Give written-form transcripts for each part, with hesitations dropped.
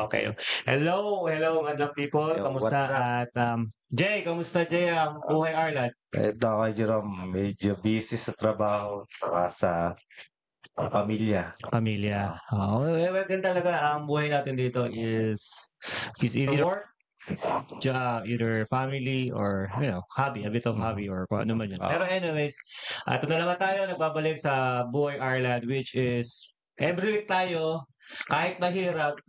Okay. Hello, madam people. Yo, Kamusta? what's up? At Jay, kamusta Jay ang buhay Ireland? Ito ako, Jerome, medyo busy sa trabaho saka sa pamilya. Pamilya. Well, ganun talaga ang buhay natin dito is either work, either family or hobby, a bit of hobby or kung ano man yun. Pero anyways, ito na naman tayo nagbabalik sa buhay Ireland, which is every week tayo kahit mahirap,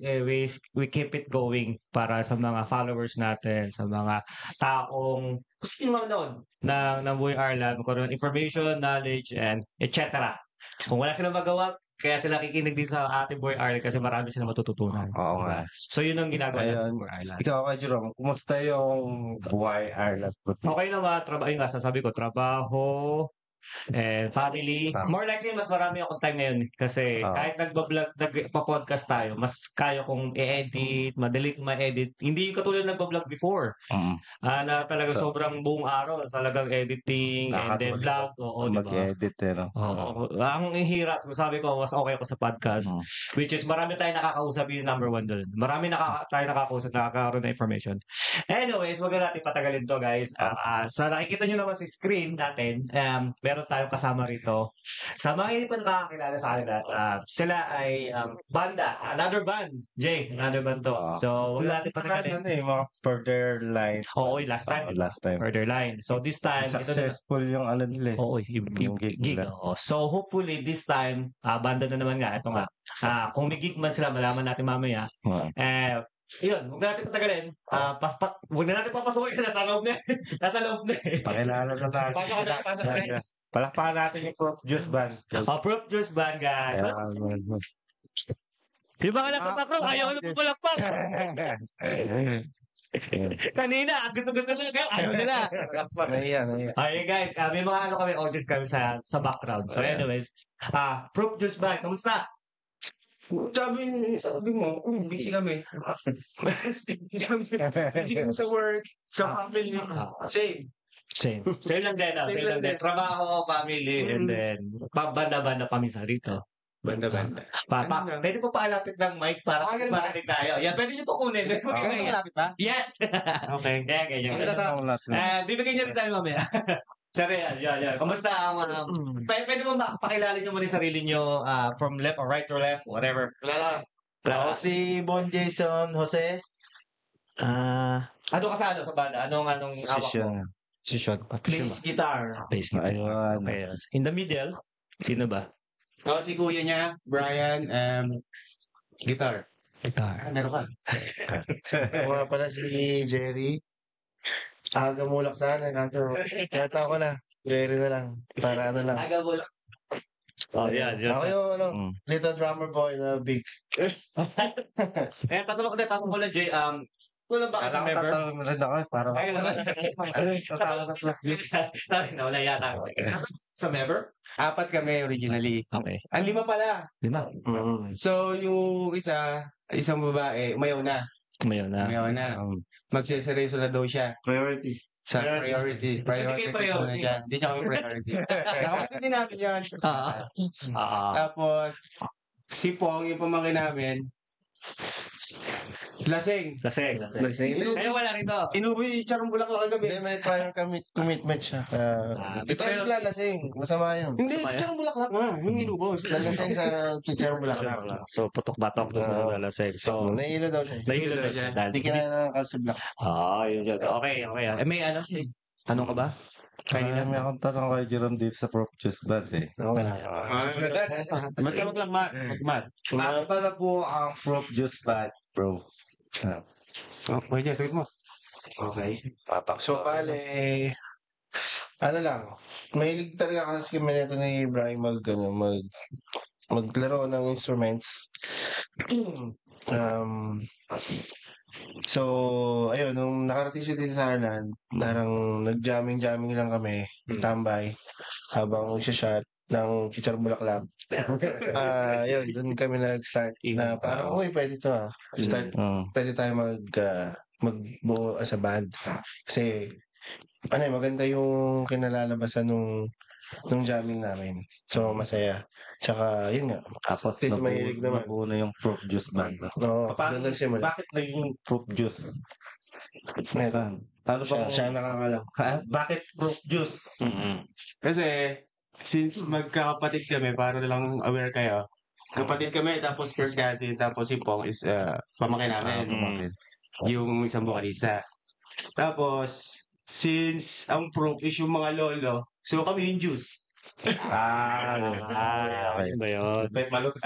we keep it going para sa mga followers natin, sa mga taong gusto nyo manood ng Buhay Ireland, magkaroon ng information, knowledge, and etc. Kung wala silang magawa, kaya sila kikinig din sa ating Buhay Ireland kasi marami silang matututunan. Oo Diba? nga. So yun ang ginagawa natin sa Ayun, Buhay Ireland. ikaw ka, Jerome, kumusta yung buhay Ireland? Okay naman, ayun nga, sasabi ko, trabaho, and family. More likely, mas marami akong time ngayon kasi kahit nagpa-vlog, nagpa-podcast tayo, mas kaya kong i-edit, madali kong ma-edit. Hindi katulad nagpa-vlog before. Na talaga sobrang buong araw, talagang editing, and then vlog. Oo, diba? Mag-edit, no? Oo. Ang hirap, sabi ko, mas okay ako sa podcast. Which is, marami tayong nakakausap, yung number one doon. Marami tayo nakakausap, nakakaroon na information. Anyways, wag na natin patagalin to, guys. Sa nakikita nyo naman sa screen natin, meron tayong kasama rito. Sa mga hindi pa nakakakilala sa kanila, sila ay banda, another band. Jay, another band to. So, wag natin patagalin. Mga further line. Oo, last time. Further line. So, this time, successful yung ano nila. Oo, yung gig. So, hopefully, this time, banda na naman nga. Ito nga. Kung may gig man sila, malaman natin mamaya. Yun, huwag natin patagalin. Huwag na natin papasukin sila sa loob na. Nasa loob na. Pakilala na natin. Palakpakan natin yung Prop Juice Band. Prop Juice Band, guys. Di ba ka nasa background? Ayaw na papalakpak. Kanina, gusto lang kayo. Ayaw nila. Nahiya. Okay, guys. May mga kami, audience kami sa background. So anyways, Prop Juice Band, kamusta? Sabi mo, busy kami. Busy kami sa work, sa family. Same lang din. Trabaho, family, and then banda-banda paminsan rito. Banda-banda. Pwede po paalapit ng mic para marinig tayo. Yan, pwede nyo po kunin. Malapit ba? Yes! Okay. Kaya ganyan. Bibigyan nyo rin sa amin mamaya. Sorry, yan. Kamusta ang pwede mo pakilala nyo muna yung sarili nyo from left or right or left, whatever. Ako si Bon Jason Jose. Ano ka sa banda? Anong hawak mo? Position. Plays guitar. Bass guitar. Ayun. Okay. In the middle, sino ba? Ako si kuya niya, Brian, guitar. Meron ka. Ako nga pala si Jerry. Aga mulak sana. Kaya ko na. Jerry na lang. Para ano lang. Aga mo lang. Yan. Ako yung little drummer boy na big. Tatanong ko na, Jay. Kulang ba ka sa member? Tatanong mo rin ako. Parang Sorry, nawala yata ako. Sa member? 4 kami originally. Okay. Ang 5 pala. 5. So, yung isang babae, umayaw na. Magseseryoso na daw siya. Priority. Sa priority. Priority. Hindi niya kami priority. Nakapagod din namin yan. Tapos, si Pong, yung pamangkin namin, lasing. Ayaw wala rito. Inuwi, charong bulak lang kagabi. Hindi, may prior commitment siya. Ito yung lalasing. Masama yun. Hindi, charong bulak lang. Yung inubos. Lalasing sa chicharong bulaklak. So, putok-batok doon sa lalasing. So, nahihilo daw siya. Hindi ka na nakasublock. Yun. Okay. May tanong ka ba? may akong tanong kay Jerome dito sa Prop Juice Band eh. Okay na. Basta wag lang mag-mat. Para po ang Prop Juice Band, bro. Okay, Jess, sagot mo. Okay. So, pale, ano lang, mahilig talaga kasi kami nito ni Ibrahim maglaro ng instruments. So, ayun, nung nakarating siya dito sa Ireland, parang nag-jamming lang kami, tambay, habang siya-shot ng Chichar Bulaklak. Yun, doon kami nag-start na parang, pwede to pwede tayo magbuo as a band. Kasi, maganda yung kinalalabasan nung nung jamming namin. So, masaya. Tsaka, yun nga. Tapos Since mahilig naman. nabuo na yung Fruit Juice Band. Oo, doon nagsimula. Bakit naging Fruit Juice? Meron. Paano ba? Siya nakakalam. Bakit Fruit Juice? Kasi, since magkakapatid kami, para lang aware kayo, kapatid kami, tapos first cousin, tapos si Pong is pamangkin namin. Yung isang vocalista. Tapos, since ang proof is yung mga lolo, so kami yung juice. Okay. Ba yun? Malupit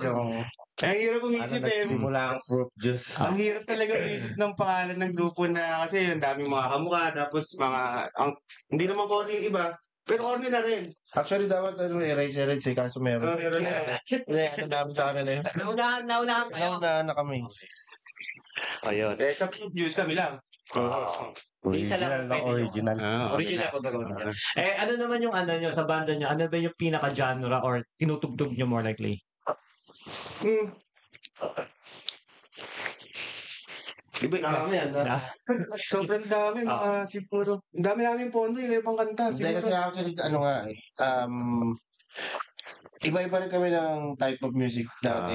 yung Ang hirap umisip nagsimula ang Fruit Juice. Ang hirap talaga umisip ng pangalan ng grupo na kasi ang daming mga kamukha, tapos hindi naman corny yung iba, pero corny na rin. Actually, dapat erase kaso meron. Meron na. Hindi, ano namin sa kanila yun. Naunahan kayo. Naunahan na kami. Ayun. Sa Fruit Juice kami lang. Isa lang pwede Original. Original pag gagawin niya. Ano naman yung ano nyo sa banda nyo? Ano ba yung pinaka-genre or tinutugtog nyo more likely? Iba Dami yan. sobrang dami, siguro. Ang dami namin pondo, yung ibang kanta. Hindi kasi actually, ano nga eh. Iba-iba rin kami ng type of music dati.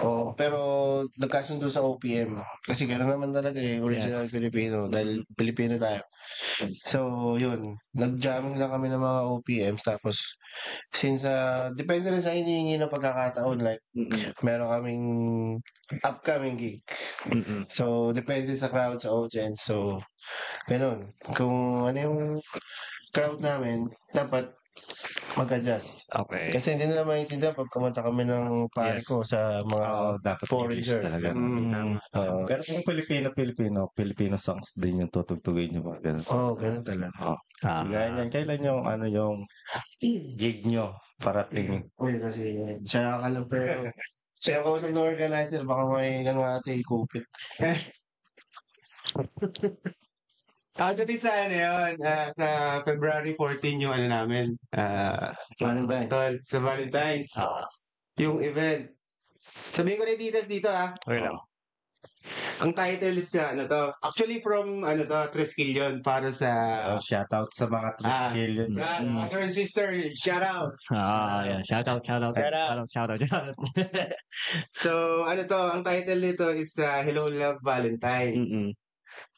Oh, pero nagkasundo sa OPM. Kasi gano'n naman talaga eh, original Filipino. Dahil Pilipino tayo. So, yun. Nag-jamming lang kami ng mga OPMs. Tapos, since depende rin sa hinihingi ng pagkakataon. Like, meron kaming upcoming gig. So, depende sa crowd, sa audience. So, ganun. Kung ano yung crowd namin, dapat mag-adjust. Okay. Kasi hindi nila maintindihan pag kumanta kami ng pare ko sa mga Dapat foreigner. talaga. Pero kung Filipino songs din yung tutugtugin nyo. Ganun. Ganun talaga. Gaya niyan, kailan yung yung gig nyo parating? Kasi siya nakakalam pero siya kausap ng organizer, baka may gano'n ate ikupit. Actually sa ano yun, sa February 14 yung ano namin, Valentine. sa Valentine's, yung event. Sabihin ko na yung details dito Okay lang. Ang title is actually from Triskelion para sa Shoutout sa mga Triskelion. mother and sister, shout out. Yan. Shout out. So ang title nito is Hello Love Valentine.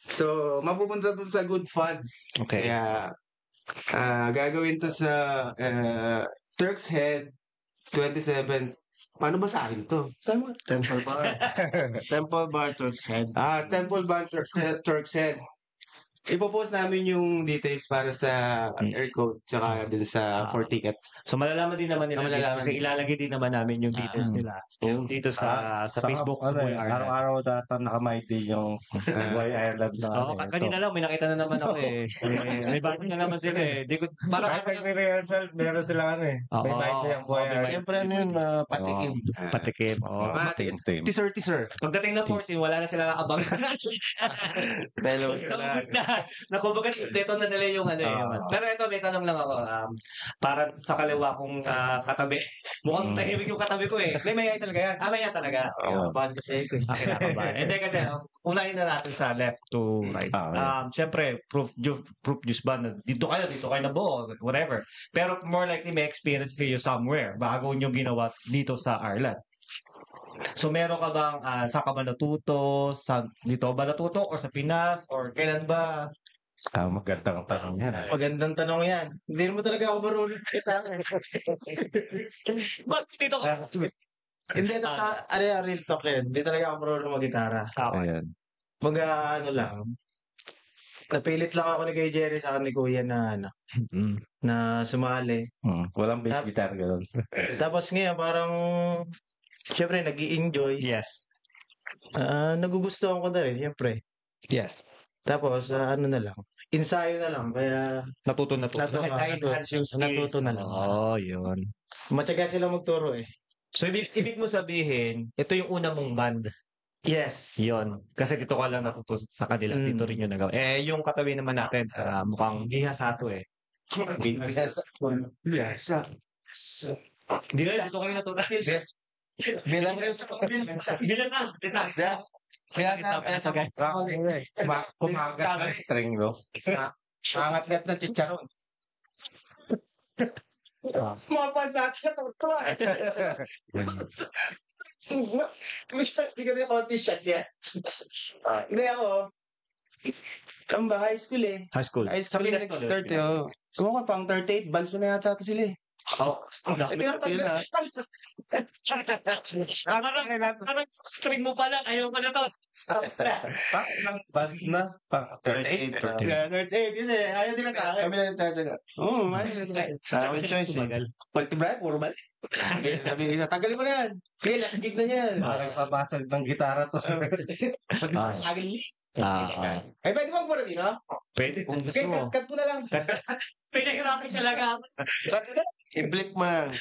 So, mapupunta to sa Good Funds. Okay. Kaya, gagawin to sa Turk's Head 27. Paano basahin to? Temple Bar. Temple Bar, Turk's Head. Temple Bar, Turk's Head. Ipopost namin yung details para sa air code tsaka dun sa 4 tickets. So malalaman din naman nila dito, kasi ilalagay din naman namin yung details nila dito sa Facebook sa Boy Ireland. Araw-araw data nakamay din yung Boy Ireland na. Kanina lang may nakita na naman ako eh. May bago na naman sila eh. Di ko parang may rehearsal, meron sila may mic na yung Boy Ireland. Siyempre ano yun, patikim. Patikim. Teaser. Pagdating ng 14, wala na sila nakabang. Dahil Nakumbaga, ito na nila yung ano Pero ito, may tanong lang ako. Para sa kaliwa kong katabi. Mukhang tahimik yung katabi ko eh. May talaga yan. May talaga. Kabahan kasi ko. Kinakabahan. Hindi kasi, unahin na natin sa left to right. Siyempre, proof juice band. Dito kayo na buo, whatever. Pero more likely, may experience kayo somewhere bago nyo ginawa dito sa Ireland. So meron ka bang saan ka ba natuto? Dito ba natuto? Or sa Pinas? Or kailan ba? Magandang tanong yan. Magandang tanong yan. Hindi naman talaga ako marunong kita. Bakit dito ka? Hindi, real talk yan. Hindi talaga ako marunong mag-gitara. Ayan. Lang. Napilit lang ako ni kay Jerry sa ni Kuya na na sumali. Walang bass guitar gano'n. Tapos ngayon parang siyempre, nag-i-enjoy. Yes. Nagugustuhan ko na rin, siyempre. Yes. Tapos, na lang. Ensayo na lang. Kaya, Natuto. Na-enhance yung skills. Natuto na lang. Yun. Matyaga sila magturo eh. So, ibig mo sabihin, ito yung una mong band. Yes. Yun. Kasi dito ka lang natuto sa kanila. Dito rin yung nagawa. Yung katabi naman natin, mukhang bihasato eh. Bihasa. Hindi na, dito ka rin natuto. Bilang Bilang na. Kumagat ng string, no? Mangat-gat na chicharon. Mga pas natin natutuwa. Hindi kami konti shot yan. Hindi ako. Tamba, high school eh. High school. High school yung nag-start eh. Oh. Ewan ko, pang 38, bands mo na yata ito sila eh. Oh, parang string mo pa lang, ayaw ko na to. Band na. 38. 38 kasi ayaw nila sa akin. Kami na nagtatsaga. Oo, man. Sa akin choice eh. Tumagal. Pagtibray, puro balik. Sabi nila, tanggalin mo na yan. Sige, last gig na yan. Parang pabasag ng gitara to. Agli. Ah, Ay, pwede bang puro dito? pwede kung gusto Okay, mo. cut mo na lang. Pinahirapan talaga ako. I-blip mo lang.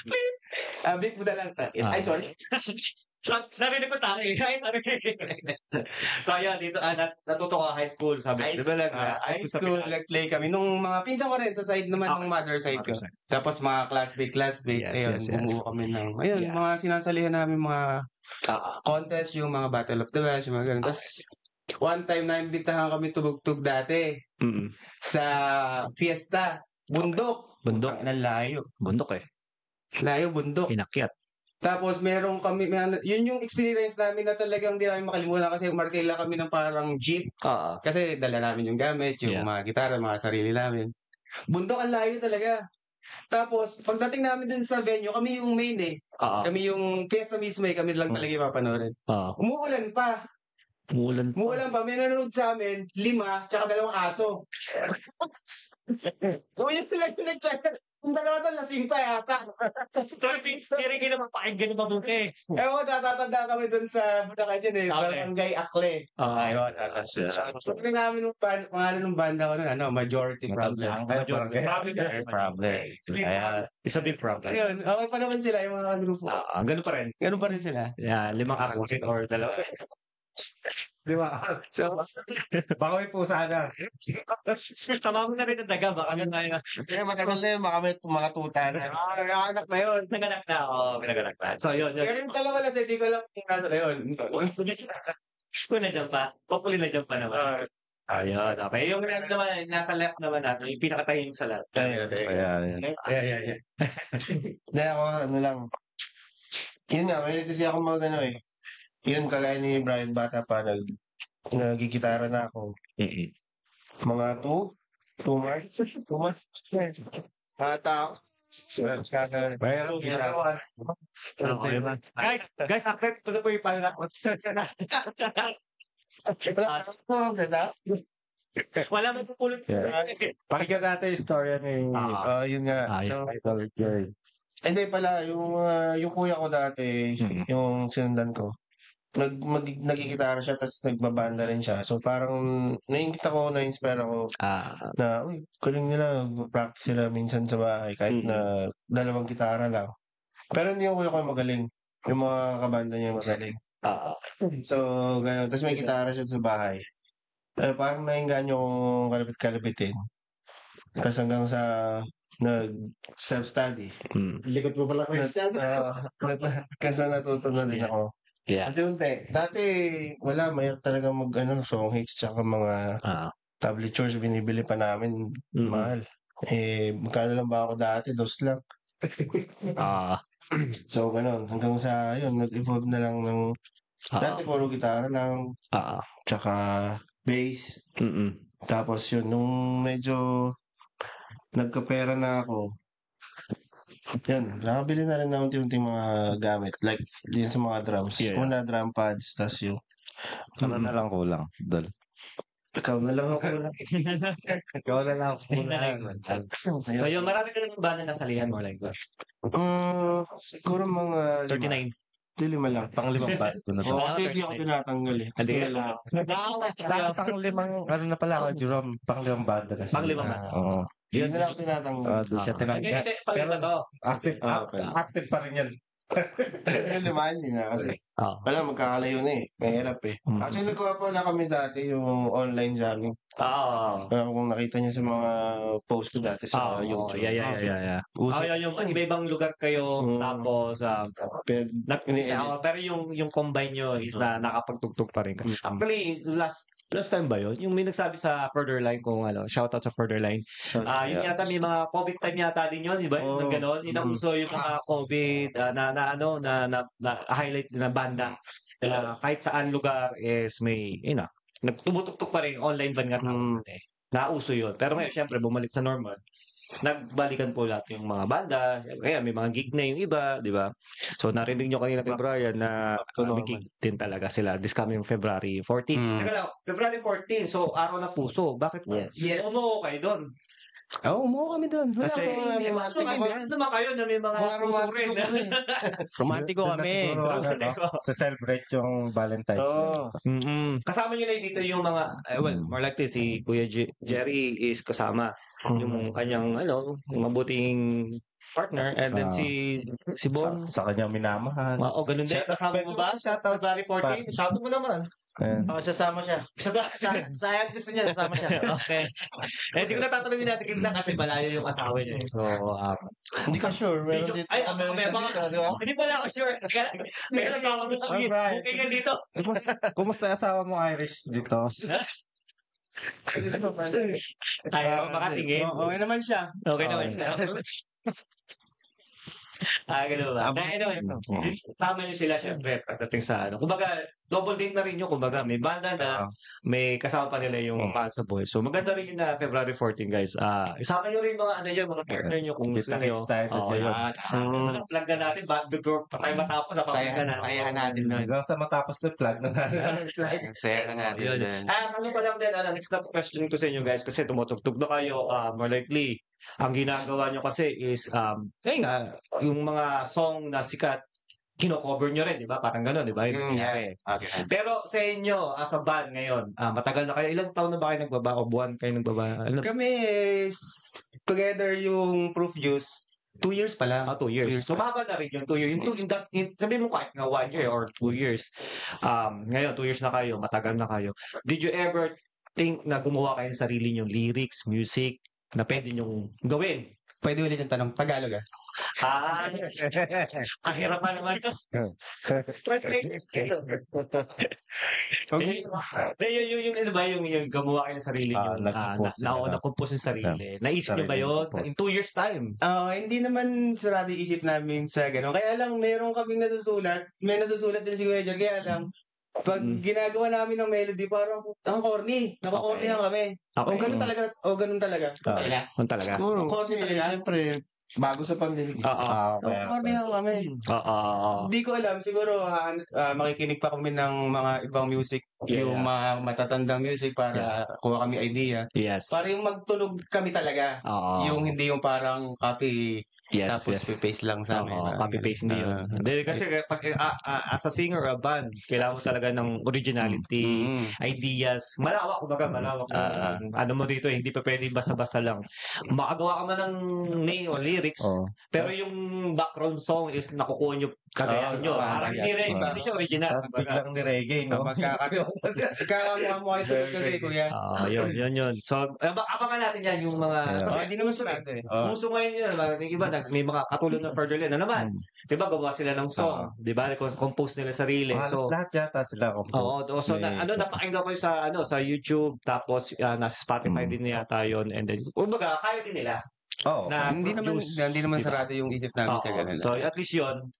Big mo na lang. Ay, sorry. Narinig ko tayo. So, yun, dito, natuto ko high school, sabi ko. Diba lang, High school, nag-play kami. Nung mga pinsan ko rin, sa side naman ng mother side ko. Tapos mga classmate. Yes, Ayun, yes. bumuo kami ng, ayun, Yeah. mga sinasalihan namin mga contest, yung mga Battle of the Welsh, yung mga ganun. Tapos, one time naimbitahan kami tumugtog dati sa fiesta. Bundok. Bundok. Ang layo. Bundok eh. Layo, bundok. Inakyat. Tapos meron kami, yun yung experience namin na talagang hindi namin makalimutan kasi umarkila kami ng parang jeep. Kasi dala namin yung gamit, yung mga gitara, mga sarili namin. Bundok ang layo talaga. Tapos, pagdating namin dun sa venue, kami yung main eh. Kami yung fiesta mismo eh, kami lang talaga ipapanorin. Umuulan pa. Umuulan pa. May nanonood sa amin, 5, tsaka 2 aso. So, yun sila yung nag-check. Yung dalawa doon, lasing pa yata. Kaya rin naman pakinggan ng mabuti. Ewan, tatatanda kami doon sa Budakan yun eh. Barangay Akle. Ayun. So, namin yung pangalan ng banda ko nun, Majority Problem. Problem. Kaya, It's a big problem. Ayun, okay pa naman sila yung mga grupo. Ganun pa rin. Ganun pa rin sila. Yeah, 5 acoustic or 2. di ba? So, Baka may pusa na. Sama mo na rin ang daga. Baka na nga. Kaya matagal na yun, mga tuta na. nanganak na yun. Naganak na. Pinaganak na. So, yun. Pero yung dalawa lang, hindi ko lang kung ano na yun. Kung nandiyan pa. Hopefully nandiyan pa naman. Ayun. Okay. Yung naman, nasa left naman natin. Yung pinakatahimik sa lahat. Kaya, Yeah. Hindi ako, ano lang. Yun nga, may kasi ako yun, kagaya ni Brian, bata pa, nagigitara na ako. Mga 2 months. Bata ako. mayroong ginawa. Guys, active. Ito po yung pananakot. Wala mo pupulot. Pakinggan natin yung storya ni Yun nga. So, Idol Joy. hindi pala, yung kuya ko dati, yung sinundan ko, nagigitara siya, tapos nagbabanda rin siya. So, parang, naingit ako, na-inspire ako, na, uy, galing nila, practice sila minsan sa bahay, kahit na 2 gitara lang. Pero hindi yung kuya ko magaling. Yung mga kabanda niya magaling. So, gano'n. Tapos may gitara siya sa bahay. Parang nainganyo kong kalapit-kalapitin. Tapos hanggang sa nag-self-study. Likod mo pala question. Kasi natuto na din ako. Yeah. Dati, wala. Mayroon talaga song hits tsaka mga tablatures binibili pa namin. Mahal. Magkano lang ba ako dati? 2 lang. So, gano'n. Hanggang sa, yun, nag-evolve na lang ng, dati puro gitara lang, tsaka bass. Tapos yun, nung medyo nagkapera na ako, yan, nakabili na rin na unti-unti mga gamit. Like, yun sa mga drums. Una, drum pads, tas yung, Ano na lang kulang, Idol? ikaw na lang ako lang. Ikaw na lang kulang. So, yung marami ka rin ba na nasalihan mo like that? Siguro mga 39. Di 5 lang. Pang-5 ba? Ito na to. Kasi hindi ako tinatanggal eh. Gusto Hindi. nila ako. Pang-5, ano na pala ako, Jerome, pang-5 banda kasi. Pang-5 ba? Oo. Hindi nila ako tinatanggal. Doon siya tinanggal. Hindi, pag-iba to. Active pa rin yan. Yung limahan yun na kasi. Wala, magkakalayo na eh. Mahirap eh. Actually, nagkawa pala kami dati yung online jamming. Kung nakita niyo sa mga post ko dati sa YouTube. Yeah. Yung iba-ibang lugar kayo, tapos, pero yung combine nyo is na nakapagtugtog pa rin. Actually, last time ba yun? Yung may nagsabi sa Furtherline kung shoutout sa Furtherline. Yun yata may mga COVID time yata din yun, di ba? Yung gano'n, yung nauso yung mga COVID na highlight na banda. Kahit saan lugar is may, nagtumutuktok pa rin, online ban nga tawag eh. Nauso yun. Pero ngayon, syempre, bumalik sa normal. Nagbalikan po lahat yung mga banda. Kaya may mga gig na yung iba, di ba? So, narinig nyo kanina kay Brian na may gig din talaga sila this coming February 14. Teka lang, February 14, so araw na puso. Bakit? Yes. Umuo kayo doon. Oo, umuha kami doon. Kasi, naman kayo na may mga puso rin. Romantiko kami. Sa celebrate yung Valentine's Day. Kasama nyo na dito yung mga, more likely si Kuya Jerry is kasama. Yung kanyang, mabuting partner. And then si Bon. Sa kanyang minamahal. Ganun din. Kasama mo ba? February 14? Shoutout mo naman. Sasama siya. Sayang gusto niya, sasama siya. Okay. Hindi ko natatanungin na sa gitna kasi malayo yung asawa niya. So, hindi ka sure. Meron dito. Hindi pala ako sure. Meron ako booking dito. Kumusta asawa mo Irish dito? Ayaw makatingin. Okay naman siya. Okay naman siya. Ganun ba? Anyway, tama nyo sila syempre pagdating sa kumbaga, double date na rin yun. Kumbaga, may banda na, may kasama pa nila yung fans sa boys. So, maganda rin yun na February 14, guys. Isama nyo rin mga mga partner nyo kung gusto nyo. Plug na natin, before pa tayo matapos, Sayahan natin nun. Hanggang sa matapos na plug na natin. Sayahan natin nun. Ano pa lang din, next question ko sa inyo guys, kasi tumutugtog na kayo, more likely, ang ginagawa nyo kasi is, yung mga song na sikat, kino-cover nyo rin, di ba? Parang gano'n, di ba? Okay. Pero sa inyo, as a band ngayon, matagal na kayo, ilang taon na ba kayo nagbaba o buwan kayo nagbaba? Kami, together yung Proof Juice, 2 years pa lang. 2 years. So, mahaba na rin yung 2 years. Sabi mo kahit nga 1 year or 2 years. Ngayon, 2 years na kayo, matagal na kayo. Did you ever think na gumawa kayo ng sarili nyong lyrics, music, na pwede nyong gawin? Pwede ulit yung tanong. Tagalog Ang hirap pa naman ito. Yung gumawa kayo ng sarili nyo, na-compose yung sarili. Naisip nyo ba yun? In 2 years time? Hindi naman sarado isip namin sa gano'n. Kaya lang, meron kaming nasusulat. May nasusulat din si Kuya Jer. Kaya lang, pag ginagawa namin ng melody, parang ang corny. Nako-corny kami. O ganun talaga. Talaga. Siguro, Corny talaga. siyempre, bago sa pandemic. Corny kami. Hindi ko alam. Siguro, makikinig pa kami ng mga ibang music. Yung mga matatandang music para kuha kami idea. Yes. Para yung magtunog kami talaga. Yung hindi yung parang copy. Tapos paste lang sa amin. Copy-paste hindi yun. Kasi as a singer or a band, kailangan mo talaga ng originality, ideas. Malawak ano mo dito, hindi pa pwede basta-basta lang. Makagawa ka man ng lyrics, pero yung background song is nakukuha nyo kagaya nyo. Parang hindi siya original. Tapos biglang ni-reggae, no? Magkakakuha mo ito kasi, kuya. Yun. So, abangan natin yan yung mga... Kasi hindi naman sunod eh. Puso ngayon yun. Iba, may mga katulad ng Furtherline na naman. Diba, gawa sila ng song. Diba, compose nila sarili. So, lahat yata sila compose. So, napakinggan ko sa YouTube, tapos nasa Spotify din yata yun. And then, kumbaga, kaya din nila. Hindi naman sarado yung isip namin sa ganun. So, at least yun,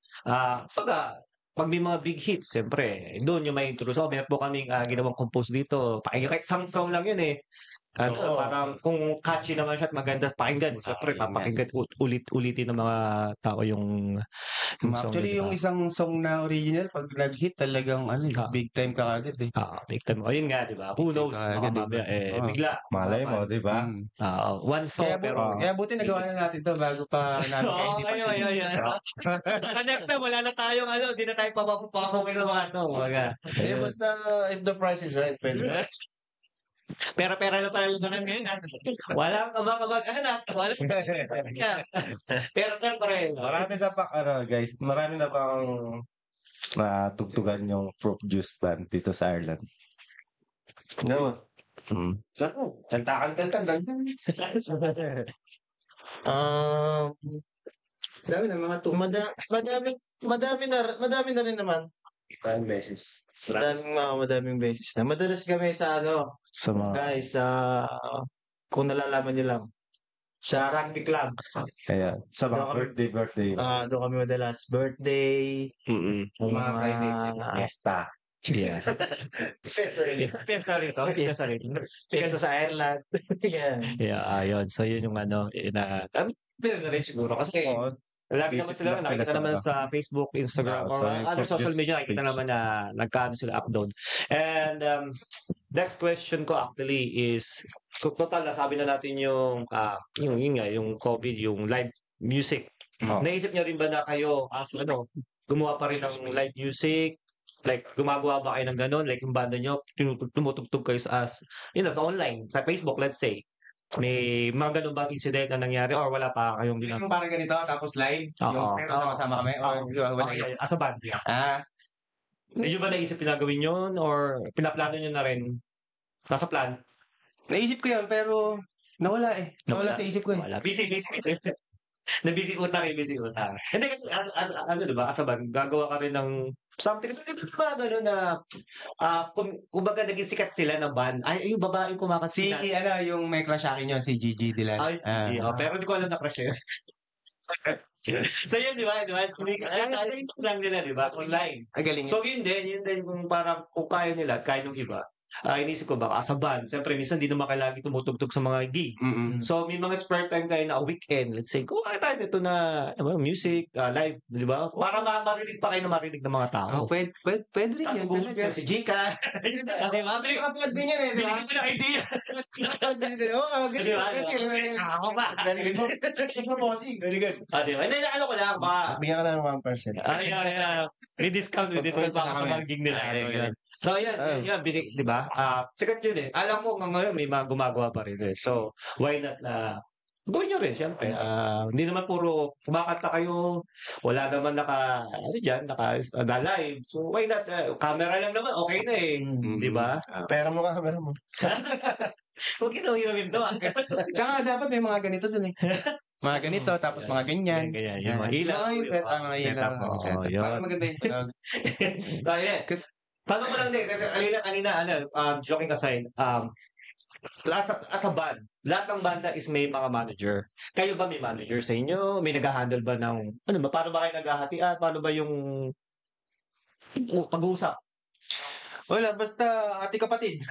pag may mga big hits, siyempre, doon yung may introduce. Meron po kaming ginawang compose dito. Pakinggan, kahit isang song lang yun eh. Parang kung catchy naman siya at maganda pakinggan. Siyempre, papakinggan ulit-ulitin ng mga tao yung song. Actually, yung isang song na original, pag nag-hit talagang big time ka agad eh. Big time. Yun nga, di ba? Who knows? Bigla. Malay mo, di ba? One song, Kaya buti nagawa na natin to bago pa namin ayun. Next time, wala na tayong hindi na tayo papapasokin ng mga Basta if the price is right, pwede. Pera lang pala yung sanan ngayon. Walang kabag-anak. Pero pareho. Marami na pa, guys, marami na pang natugtugan yung Proof Juice band dito sa Ireland. No. Tantakan. Dami na mga Madami na rin naman. Maraming beses. Madaming beses na. Madalas kami sa Sa mga, guys, kung nalalaman niyo lang, sa rugby club. kaya, sa mga Doon birthday. Doon kami madalas. Birthday, Mga private. Fiesta. Yeah. Piyansa rin to. Piyansa sa Ireland. Yan. Yeah, ayun. So, yun yung pero na rin siguro. Kasi, lagi naman Visit sila, lang nakikita sila sa naman mga- sa Facebook, Instagram, Oo, or sa other social just media, nakikita page. naman na nagkaano sila upload. And, next question ko actually is, so total, nasabi na natin yung yung COVID, yung live music. Oo. Naisip niyo rin ba na kayo, gumawa pa rin ng live music? Like, gumagawa ba kayo ng ganun? Like, yung banda nyo, tumutugtog kayo sa online, sa Facebook, let's say. May mga ganun bang incident na nangyari or wala pa kayong Yung parang ganito, tapos live, Oo. yung pero sama-sama kami, or wala yun. as a band? Yeah. Medyo ba naisip pinagawin yun or pinaplano nyo na rin? Nasa plan? Naisip ko yun, pero nawala eh. Nawala sa isip ko eh. Wala. Busy. Na-busy utang Hindi kasi, diba, as a band, gagawa ka rin ng something. Kasi di ba gano'n na, kumbaga naging sikat sila ng band. Ay, yung babaeng Si, kumakanta. yung may crush sa akin yun, si Gigi Dilan. Si Gigi. Pero hindi ko alam na crush yun. So yun, di ba? Alam lang nila, di ba? Online. Ang galing. So yun din kung parang kung kaya nila, kaya nung iba. Inisip ko baka as a band, siyempre minsan hindi naman kailangan tumutugtog sa mga gig. So may mga spare time kayo na weekend, let's say, kuha tayo nito na music, live, di ba? Para marinig pa kayo na marinig ng mga tao. Pwede rin yun. Tapos si Gika. Di ba? Kapag din yan eh, di ba? Binigyan ko ng idea. Di ba? Ako ba? Very good. Very good. Di ba? Hindi, ano ko lang, baka Bigyan ka na ng 1%. May discount pa ako sa mga gig nila. So, yan, di ba? Sikat yun eh. Alam mo, ngayon may mga gumagawa pa rin eh. So, why not gawin nyo rin, syempre. Hindi naman puro kumakanta kayo, wala naman naka-live. So, why not? Camera lang naman, okay na eh. Di ba? Pera mo ka, pera mo. Huwag kinahiramin to. Tsaka dapat may mga ganito dun eh. Mga ganito, tapos mga ganyan. Ganyan, yung mga ilaw. Yung setup. Yun. Para maganda yung tunog. Kaya, tanong ko lang din, kasi kanina, joking aside, as a band, lahat ng banda is may mga manager. Kayo ba may manager sa inyo? May nag-handle ba ng, paano ba kayo naghahatian? Paano ba yung pag-uusap? Wala, basta ati kapatid.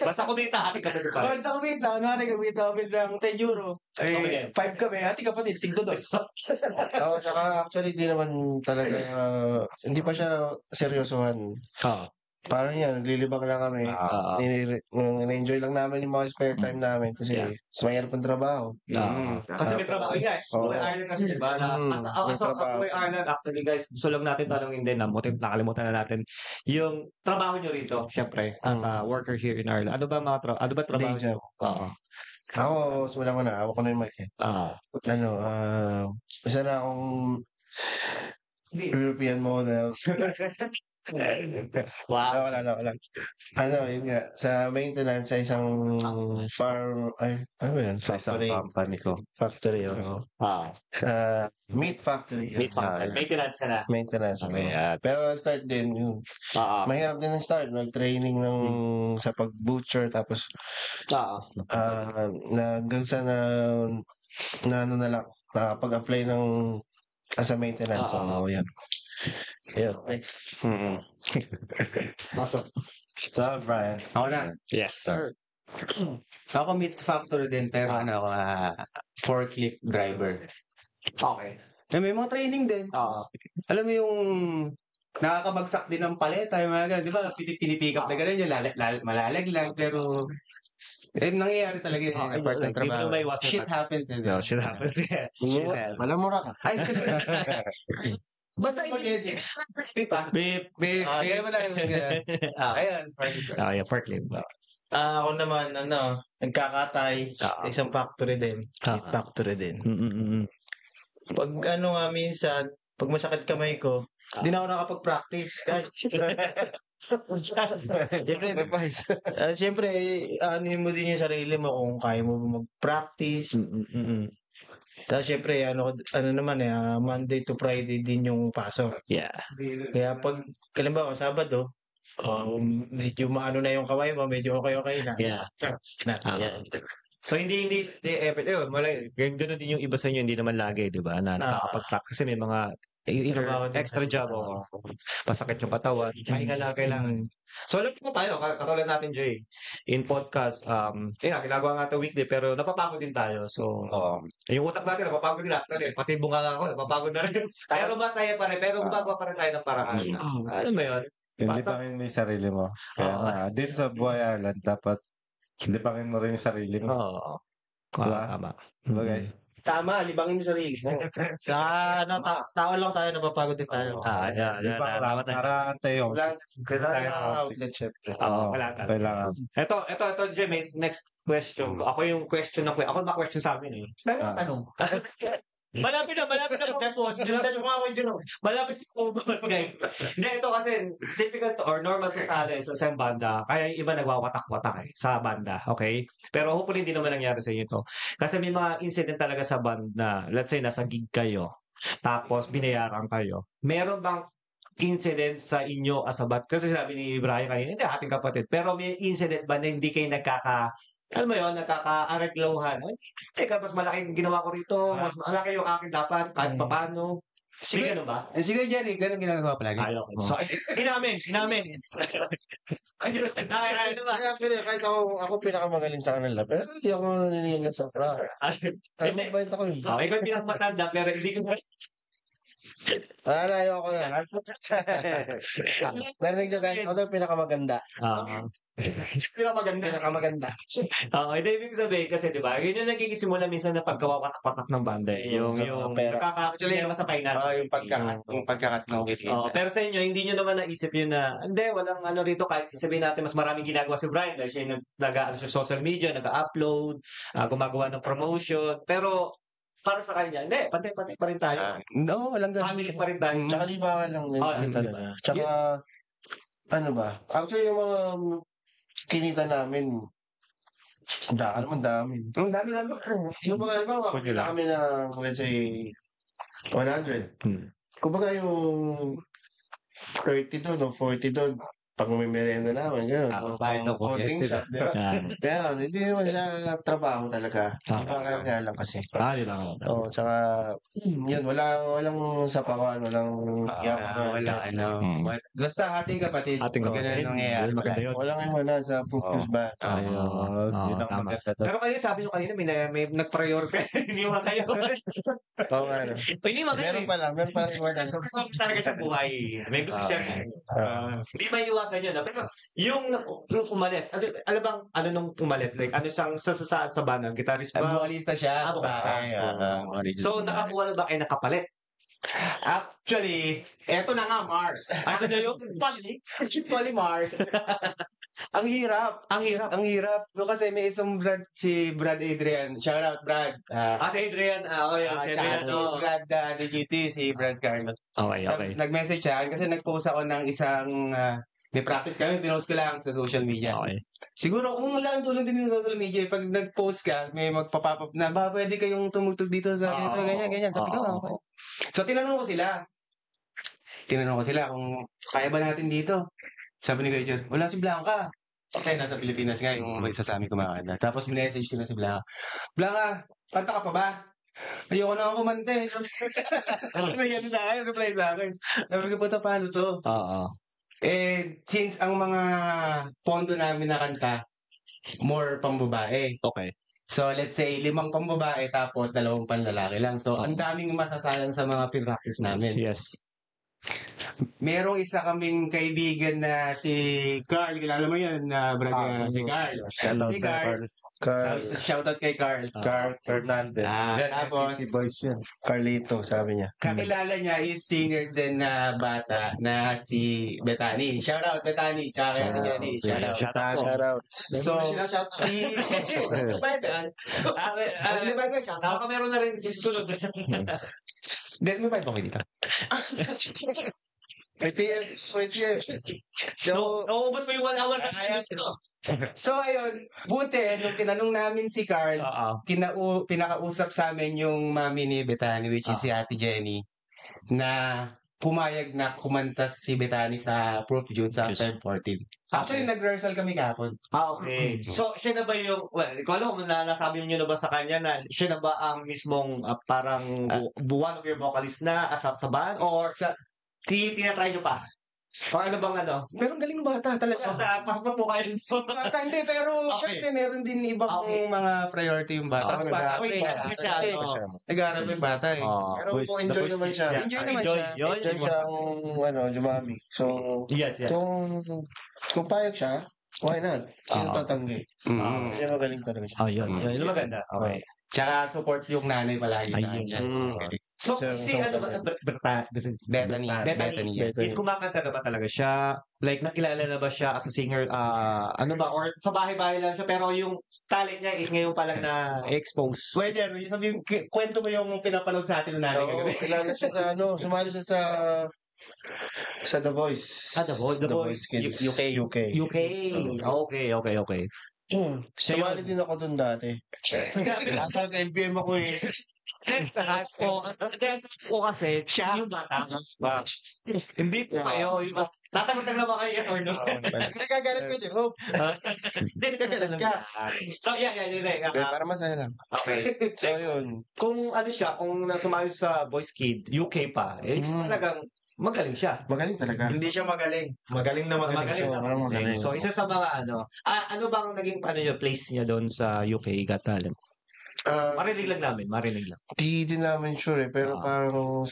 Basta kumita, ati kapatid pa. Basta kumita, kumita kami ng 10 euro. Okay. 5 kami, ati kapatid, tigdo dos. Oo, tsaka actually di naman talaga, hindi pa siya seryosohan. Parang yan, naglilibang lang kami. Na-enjoy lang namin yung mga spare time namin kasi mas mahirap ang trabaho. Kasi may trabaho. Guys, Buhay Ireland kasi, diba? As a Buhay Ireland, actually guys, gusto lang natin tanongin din, nakalimutan na natin, yung trabaho nyo rito, syempre, as a worker here in Ireland. Ano ba trabaho Day nyo? job. Ako, simulan ko na. Hawak ko na yung mic eh. Isa na akong European model. Wow. Wala. Yun nga. Sa maintenance, sa isang farm, ano ba yun? Sa isang company ko. Factory, oo. Meat factory. Maintenance ka na. Maintenance. Okay, Pero start din, yung mahirap din ang start. Nag-training sa pag-butcher, tapos hanggang sa nakapag-apply ng as a maintenance. Yan. Ayun, next. So, Brian. Ako na. Yes, sir. Ako meat factory din, pero forklift driver. Okay. May mga training din. Alam mo yung nakakabagsak din ng paleta, yung mga ganun. Di ba? Pinipick up na gano'n yung malalaglag, pero nangyayari talaga yung part ng trabaho. Shit happens. Shit happens. Malamura ka. Ay, basta spaghetti. Beep. Kaya mo na. Ayan. Forklift. Ako naman, nagkakatay sa isang factory din. Meat factory din. Pag minsan, pag masakit kamay ko, hindi na ako nakapag-practice. Siyempre, mo din yung sarili mo kung kaya mo mag-practice. Tapos syempre, ano naman Monday to Friday din yung pasok. Yeah. Kaya pag, kalimbawa, Sabado, medyo maano na yung kamay mo, medyo okay na. Yeah. Yan. So hindi gano'n din yung iba sa inyo, hindi naman lagi, di ba? Na nakakapag-practice kasi may mga extra job o pasakit yung katawan. Pahinga lang kailangan. So alam mo tayo, katulad natin, Jay, in podcast, ginagawa nga ito weekly, pero napapagod din tayo. So, yung utak natin, napapagod din natin. Pati bunga ako, napapagod na rin. Pero masaya pa rin, pero gumagawa pa rin tayo ng paraan. Alam mo yun? Hindi pa rin mo yung sarili mo. Kaya din sa buhay Ireland, dapat hindi pa rin mo rin yung sarili mo. Oo. Tama. Diba guys? Tama, libangin mo sarili mo. Tao lang tayo, napapagod din tayo. Para tayo. Kailangan outlet, syempre. Kailangan. Ito, Jay, may next question. Ako yung question na ako ma-question sa amin eh. Ano? Malapit na po-boss. Diyan mo ako dyan. Malapit si po-boss, guys. Hindi, ito kasi difficult or normal sa isang banda. Kaya yung iba nagwawatak-watak sa banda. Okay? Pero hopefully hindi naman nangyari sa inyo ito. Kasi may mga incident talaga sa band na, let's say, nasa gig kayo. Tapos, binayaran kayo. Meron bang incident sa inyo as a band? Kasi sabi ni Brian kanina, hindi, ating kapatid. Pero may incident ba na hindi kayo alam mo yun, nagkaka-areklauhan. Teka, mas malaki yung ginawa ko rito. Mas malaki yung akin dapat, kahit paano. Sige, gano'n ba? Siguro, Jerry, ganun ginagawa palagi. Ayaw. So, inamin. Kahit ako pinakamagaling sa kanila, pero hindi ako naniniwala sa fra. Ay, mabait ako yun. Ikaw yung pinakamatanda, pero hindi ko Ayoko na. Narinig nyo guys, ako daw pinakamaganda. Pinakamaganda. Hindi, ibig sabihin kasi, di ba, yun yung nagigisimula minsan na pagkawawatak-watak ng banda. Yung Actually, mas napay natin. yung pagkakat ng pero sa inyo, hindi nyo naman naisip yun na, hindi, walang ano rito, kahit sabihin natin, mas maraming ginagawa si Brian dahil siya yung nag-ano sa social media, nag-upload, gumagawa ng promotion, pero para sa kanya, hindi, pantay-pantay pa rin tayo. No, walang ganun. Family pa rin tayo. Tsaka libangan lang din kasi talaga. Tsaka, ano ba? Actually, yung mga kinita namin, ang dami. Ang dami lang. Yung mga, kumita kami na, let's say, 100. Kumbaga yung 30 doon o 40 doon, pag may merienda namin, gano'n. Bayad ng Konting shot, di ba? Kaya, hindi naman siya trabaho talaga. Libangan nga lang kasi. Di ba? Oo, tsaka, yun, walang sapawan, walang yaman. Basta ating kapatid. Ganun nangyayari. Maganda yun. Walang iwanan sa Pupus ba? Tama. Pero kayo, sabi nyo kanina, may nag-priority. Hindi mo kayo. Oo nga. Hindi mo kayo. Meron palang iwanan. So, talaga sa buhay. May gusto siya. Hindi may iwasan yun. Pero yung umalis, alam bang ano nung umalis? Like, ano siyang sa banda? Gitarist ba? Vocalista siya. So, nakakuha na ba kayo nakapalit? Actually, eto na nga, Mars. Ito na yung Poly Mars. Ang hirap. No, kasi may isang si Brad Adrian. Shout out, Brad. si Adrian. Si Adrian. Si Brad DGT, si Brad Carlo. Okay. Nag-message siya kasi nag-post ako ng isang may practice kami, pinost ko lang sa social media. Okay. Siguro, kung wala ang tulong din yung social media, pag nag-post ka, may magpapapap na, pwede kayong tumugtog dito sa ganyan. Sabi ko, okay. So, tinanong ko sila kung kaya ba natin dito. Sabi ni Kuya John, wala si Blanca. Kasi nasa Pilipinas nga, yung isa sa amin kumakanta. Tapos, minessage ko na si Blanca. Blanca, kanta ka pa ba? Ayoko na ako kumante. May gano'n na kayo, reply sa akin. Sabi ko, puta, paano to? Since ang mga pondo namin na kanta, more pambabae. Okay. So, let's say, 5 pambabae tapos 2 panlalaki lang. So, ang daming masasayang sa mga pinractice namin. Yes. Merong isa kaming kaibigan na si Carl. Kilala mo yun na si Carl. Si Carl. Shoutout kay Carl. Carl Fernandez. Tapos, Carlito, sabi niya. kakilala niya is singer din na bata na si Bethany. Shoutout, Bethany. Tsaka ni Jenny. Shout out. So, si... Baka meron na rin susunod. May bayad ba kayo dito? May TF. So, Nauubos mo yung 1 hour na Ayan. So, ayun, buti, nung tinanong namin si Carl, pinakausap sa amin yung mami ni Bethany, which is si Ate Jenny, na pumayag na kumantas si Bethany sa Proof June sa Yes. third 14. Actually, nag-rehearsal kami kahapon. Okay. So, siya na ba yung, well, ikaw alam kung nasabi niyo na ba sa kanya na siya na ba ang mismong parang one of your vocalist na sa band? Or tinatry niyo pa? O ano bang ano? Pero ang galing bata talaga. So, pasok na po kayo dito. Bata, hindi, pero Okay. syempre meron din ibang mga priority yung bata. Okay, nag-aaral siya, no? Nag-aaral pa yung bata eh. pero kung enjoy naman siya. Enjoy naman siya. Enjoy siyang, Jumami. So, Yes. kung payag siya, why not? Sino tatanggi? Kasi magaling talaga siya. Oh, yun. Yun yung maganda. Okay. Tsaka support yung nanay palagi sa Ayun. kanya. So, So, si ano ba? Bethany. Bethany. Is kumakanta na ba talaga siya? Like, nakilala na ba siya as a singer? Ano ba? Or sa bahay-bahay lang siya, pero yung talent niya is ngayon pa lang na-expose. Pwede, sabihin, kwento mo yung pinapanood sa atin ng nanay Oo, kagabi. kilala siya sa sumali siya sa The Voice. The Voice. Kids. UK. UK. Okay. Sumali din ako dun dati. Nasa LBM ako eh. O kasi, siya yung bata. Hindi po kayo. Sasagot lang naman kayo yes or no. Nagagalit ko, Jehob. Hindi, nagkagalan ka. So, yeah. Para masaya lang. Okay. So, yun. Kung ano siya, kung nasumali sa Voice Kid, UK pa, it's talagang magaling siya. Magaling talaga. Hindi siya magaling. Magaling na magaling. So, parang magaling. So, isa sa mga ano bang naging place niya doon sa UK Got Talent? Marinig lang namin. Di din namin sure eh. Pero parang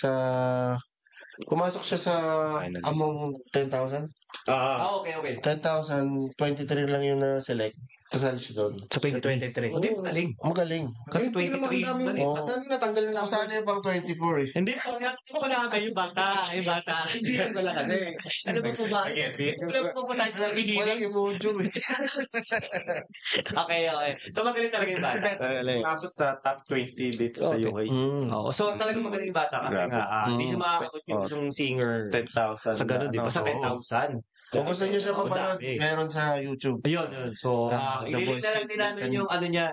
pumasok siya sa among 10,000. Okay. 10,000, 23 lang yung na-select. Kasali siya doon. Sa 2023. Hindi, magaling. Magaling. Kasi 23. Oo. Madami natanggal na lang. Sana yung pang 24 eh. Hindi po namin yung bata. Hindi yan wala kasi. Ano ba po ba? Wala po po tayo sa beginning. Walang emoji eh. Okay. So, magaling talaga yung bata. Tapos sa top 20 dito sa UK. Oo. So, talagang magaling yung bata kasi nga, hindi siya makakakot yung isang singer 10,000. sa ganun, di ba? Sa 10,000. Kung gusto niyo siya Oo, mapanood, dami. meron sa YouTube. Ayun. So, The ililink Voice na lang Kids din namin Bethany. yung ano niya,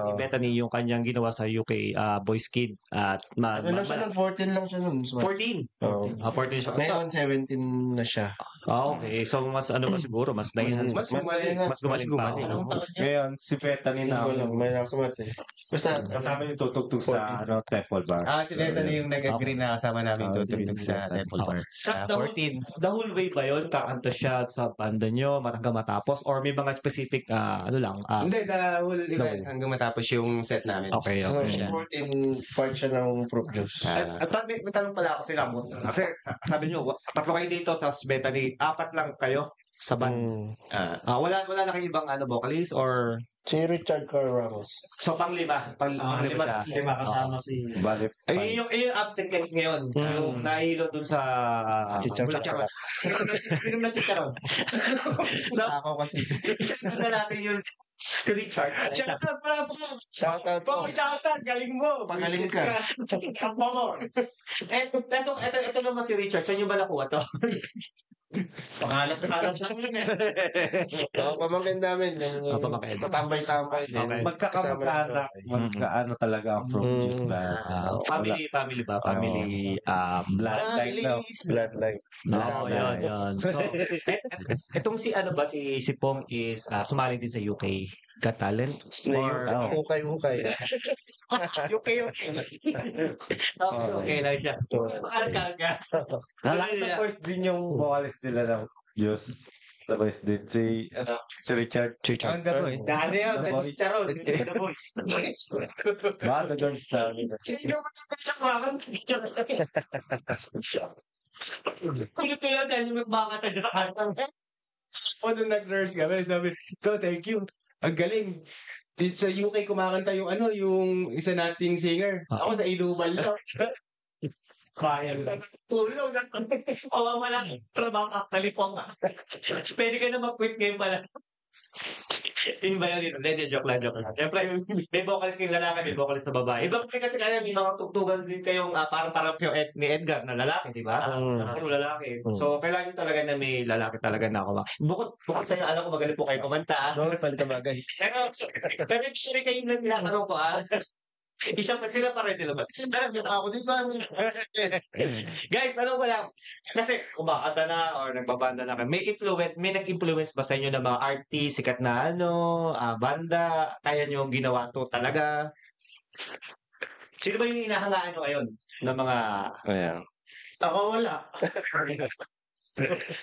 ni Bethany, yung kanyang ginawa sa UK Voice Kid. At Ano lang siya nun? 14 lang siya nun. 14. Oo. 14 siya. Ngayon, 17 na siya. Okay. So, mas ano ba siguro? Mas naisan. Mas gumaling nga. Mas gumaling pa. Anong taon niya? Ngayon, si Bethany Hindi na ko lang, may nakasumat eh. Basta, kasama yung tutugtog sa Temple Bar. Si Bethany yung nag-agree na kasama namin tutugtog sa Okay. Temple Bar. Sa Sa 14. the whole way ba yun? Kakanta siya sa banda nyo hanggang matapos? Or may mga specific, ano lang? Hindi, the whole event hanggang matapos yung set namin. Okay. so, siya. 14 part siya ng Proof Juice. At may tanong pala ako sa inyo. Kasi sabi nyo, tatlo kayo dito sa Bethany, 4 lang kayo sa band. Wala na kayong ibang vocalist or Si Richard Carl Ramos. so panglima siya. Lima kasama si... Bali, Yung absent kayo ngayon, yung nahilo dun sa Chicharon. Yung na chicharon. So, Ako kasi. isang na natin yung to Richard. Shoutout pala po! Shoutout po. Shoutout! Galing mo! Magaling ka. Ito naman si Richard. Saan nyo ba nakuha to? Pangalan sa amin eh. Oo, pamangkin namin. Pamangkin. Tambay-tambay din. Okay. magkakamag-anak. Magkaano talaga ang Fruit Juice Band. Family ba? Family Bloodline daw. Bloodline. No, yun. So, itong si Pong is sumali din sa UK Got Talent? Or, Hukay-hukay. Okay lang siya. Makarga. Tapos din yung vocalist nila ng Diyos. Tapos din si Richard. Ang the boy. Dahil yun, The Boys. Chicharon. The Voice. Ba, the Girls na. Sino mo naman siya kumakan? Kulit ko lang dahil may makakanta dyan sa kanta. Nung nag-nurse kami, sabi, so thank you. Ang galing. Sa UK kumakanta yung yung isa nating singer. Ako sa Ilubal lang. Kaya lang. Tulong na. Kawawa lang. Trabaho actually po nga. Pwede ka na mag-quit ngayon pala. Yun ba yun? Hindi, joke lang. Siyempre, may vocalist kayong lalaki, may vocalist na babae. Iba kasi kaya may mga tugtugan din kayong parang ni Edgar na lalaki, di ba? Puro lalaki. So, kailangan nyo talaga na may lalaki talaga na ako. Bukod sa inyo, alam ko magaling po kayo kumanta. Bakit palit na bagay? Pero sure kayo na nilatanong ko, Isang pa sila pa rin sila ba? Ako dito. Guys, tanong ko lang. Kasi kumakanta na or nagbabanda na kayo. May nag-influence ba sa inyo ng mga artist, sikat na banda, kaya nyo ginawa to talaga? Sino ba yung inahangaan nyo ngayon ng mga... Ayan. Ako wala.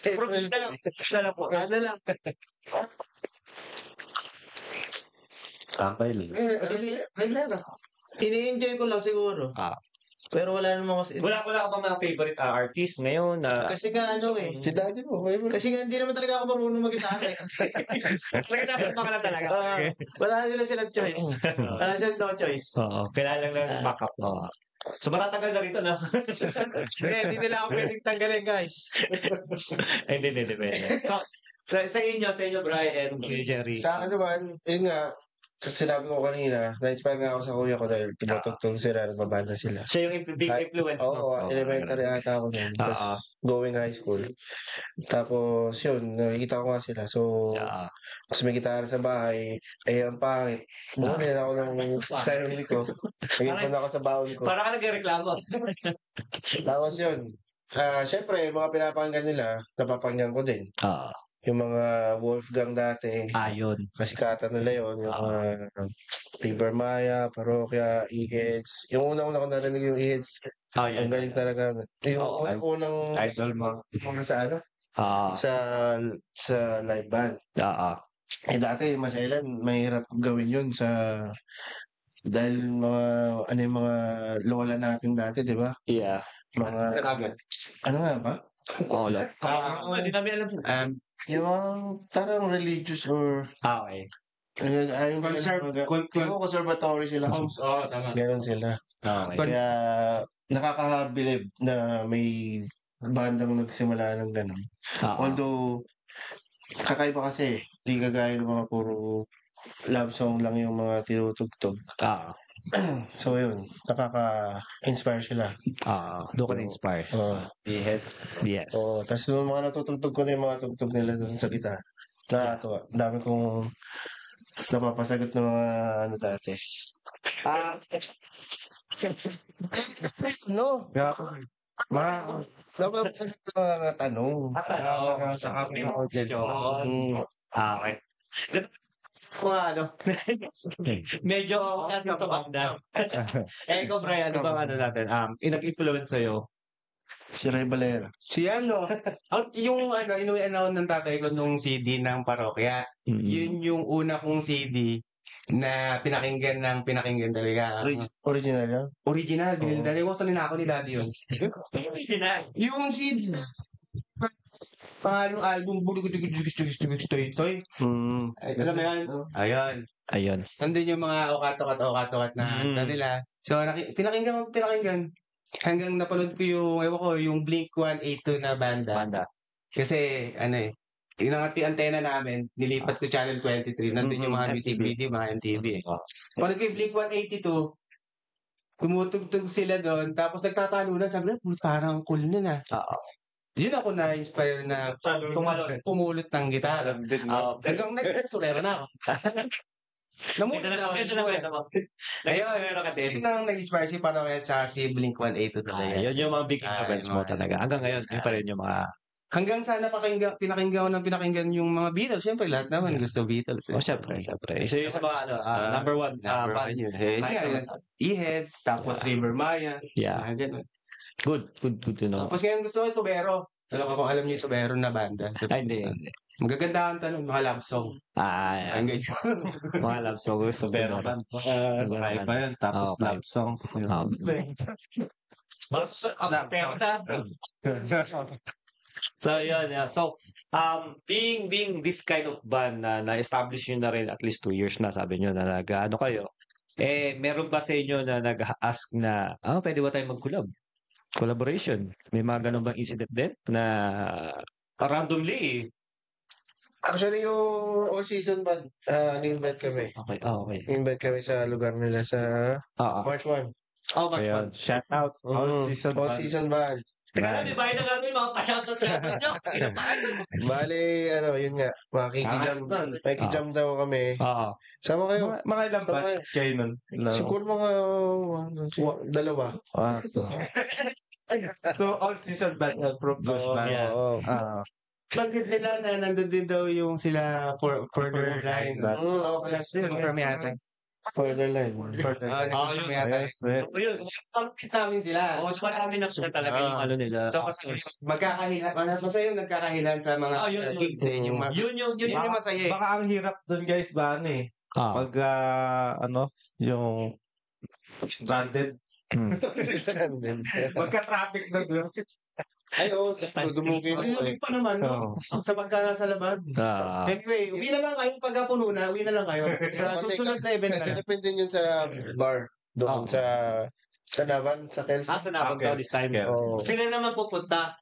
Professional lang po. Ano lang. Tambay lang. Ini-enjoy ko lang siguro. Pero wala naman kasi... Wala ka ba mga favorite artist ngayon na... Kasi nga Si daddy mo. Kasi nga hindi naman talaga ako marunong mag-gitara. Talaga dapat baka lang talaga. Wala na silang choice. Wala silang no choice. Oo, kailangan lang backup. So, matatagal na rito, no? Hindi nila ako pwedeng tanggalin, guys. Hindi. So, sa inyo, Brian, Jerry. Sa akin naman, yun nga, sinabi ko kanina, na-inspire nga ako sa kuya ko dahil tumutugtog sila, nagbabanda sila. Siya yung big influence mo. Oo, elementary ata ako nun. Tapos, going high school. Tapos, yun, nakikita ko nga sila. So, kasi may gitara sa bahay, ang pangit. Bumili na ako ng sarili ko. Nagipon ako sa baon ko. Para ka nagreklamo. Tapos yun, syempre, yung mga pinapakinggan nila, napapakinggan ko din. Yung mga Wolfgang dati, Yun. kasikatan nila yun. Yung mga River Maya, Parokya, E-Heads. Yung unang-una ko narinig yung E-Heads. Ang galing talaga. Yung unang Idol mo. mga sa ano? Sa live band. Dati, masailan, mahirap gawin yun dahil yung mga lola natin dati, di ba? Yeah. Mga, ano nga ba? Hindi namin alam. Yung mga tarang religious or Okay. conservatory sila. Tama. Ganon sila. Okay. Kaya nakakabilib na may bandang nagsimula ng ganon. Although, kakaiba kasi, di kagaya ng mga puro love song lang yung mga tinutugtog. So yun, nakaka-inspire sila. Doon ka na-inspire. E-heads. Yes. Tapos yung mga natutugtog ko na yung mga tugtog nila doon sa gitara. Nakakatuwa. Dami kong napapasagot ng mga dati. No. Napapasagot ng mga tanong. Sa akin yung question. Okay. Medyo ano sa banda. Ikaw, Brian, ano bang natin? Nag-influence sa'yo? Si Ray Valera. Si yung inuwian ako ng tatay ko nung CD ng parokya. Yun yung una kong CD na pinakinggan talaga. Original yan? Original. Dali ko sa ninako ni daddy yun. Original. Yung CD. Pangalong album, Toy. Alam mo yan? Ayun. Nandun yung mga okatot na nila. So, pinakinggan. Hanggang napanood ko yung Blink-182 na banda. Kasi, yung antena namin, nilipat ko Channel 23. Nandun yung mga music video, mga MTV. Panood ko yung Blink-182, tumutugtog sila doon, tapos nagtatalunan. Sabi ko, parang cool na. Yun ako na-inspire na pumulot ng gitara. Hanggang nag-solera na ako. Namunod na ako. Ayun nang nag-inspire si Parokya at si Blink-182 talaga. Yun yung mga big influence mo talaga. Hanggang ngayon, yun pa rin yung mga... Hanggang sa pinakinggan yung mga Beatles. Siyempre, lahat naman gusto Beatles. Siyempre. Isa yun sa mga number one. E-Heads, tapos River Maya. Yeah. Good to know. Tapos ngayon gusto ko yung Tubero. Alam niyo yung Tubero na banda. Hindi. Magaganda ang tanong, mga love song. Ang ganyan. Mga love song. Tubero pa. Marami pa yun. Tapos love songs. Mga susunod. Pero na. So, yun. So, being this kind of band na na-establish nyo na rin at least 2 years na, sabi nyo na nag-ano kayo, meron ba sa inyo na nag-ask na, pwede ba tayo mag-collab? Collaboration. May mga ganun bang incident din na randomly Actually, yung all season band, ni-invite kami. Okay, okay. Invite kami sa lugar nila sa March 1. Oh, March Ayun, 1. shout out. All season All band. season band. Teka lang, may bahay na namin mga pa-shoutout nyo. Bale, yun nga, makikijam daw kami. Oo. Sama kayo. Mga ilang Sama batch kayo nun? Siguro mga dalawa. So, all season band, Proof Juice band. yeah. Bakit nila na nandun din daw yung sila further line. Confirm yata. Further line. Confirm yata. So, yun. Complete namin sila. Oo, so marami na sila talaga yung ano nila. So, kasi magkakahilan. Masaya yung nagkakahilan sa mga gigs eh. Yun yung masaya eh. Baka ang hirap dun guys ba pag yung stranded. Magka-traffic na doon. Ay, oo. Dumugin. Ay, pa naman, no? Sa pagka nasa labas. Anyway, uwi na lang kayo pagka puno na. Uwi na lang kayo. Sa susunod na event na. Depende yun sa bar. Doon sa Navan, sa Kelsey. Sa Navan daw this time. Sila naman pupunta.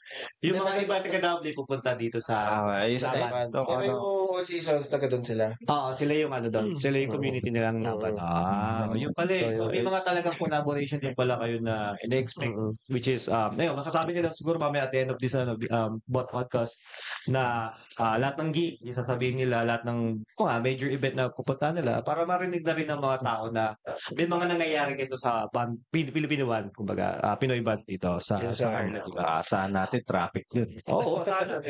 Yung mga iba taga-Davao pupunta dito sa Navan. Pero yung all seasons, taga doon sila. Oo, sila yung ano doon. Sila yung community nilang Navan. Yung pala eh. So, may mga talagang collaboration din pala kayo na in-expect. Which is, ayun, masasabi nila siguro mamaya at the end of this podcast na lahat ng gig, isasabihin nila lahat ng major event na pupunta nila para marinig na rin ng mga tao na may mga nangyayari dito sa band, Filipino band, kumbaga, Pinoy band dito sa Ireland. Saan natin traffic yun. Oo, sana.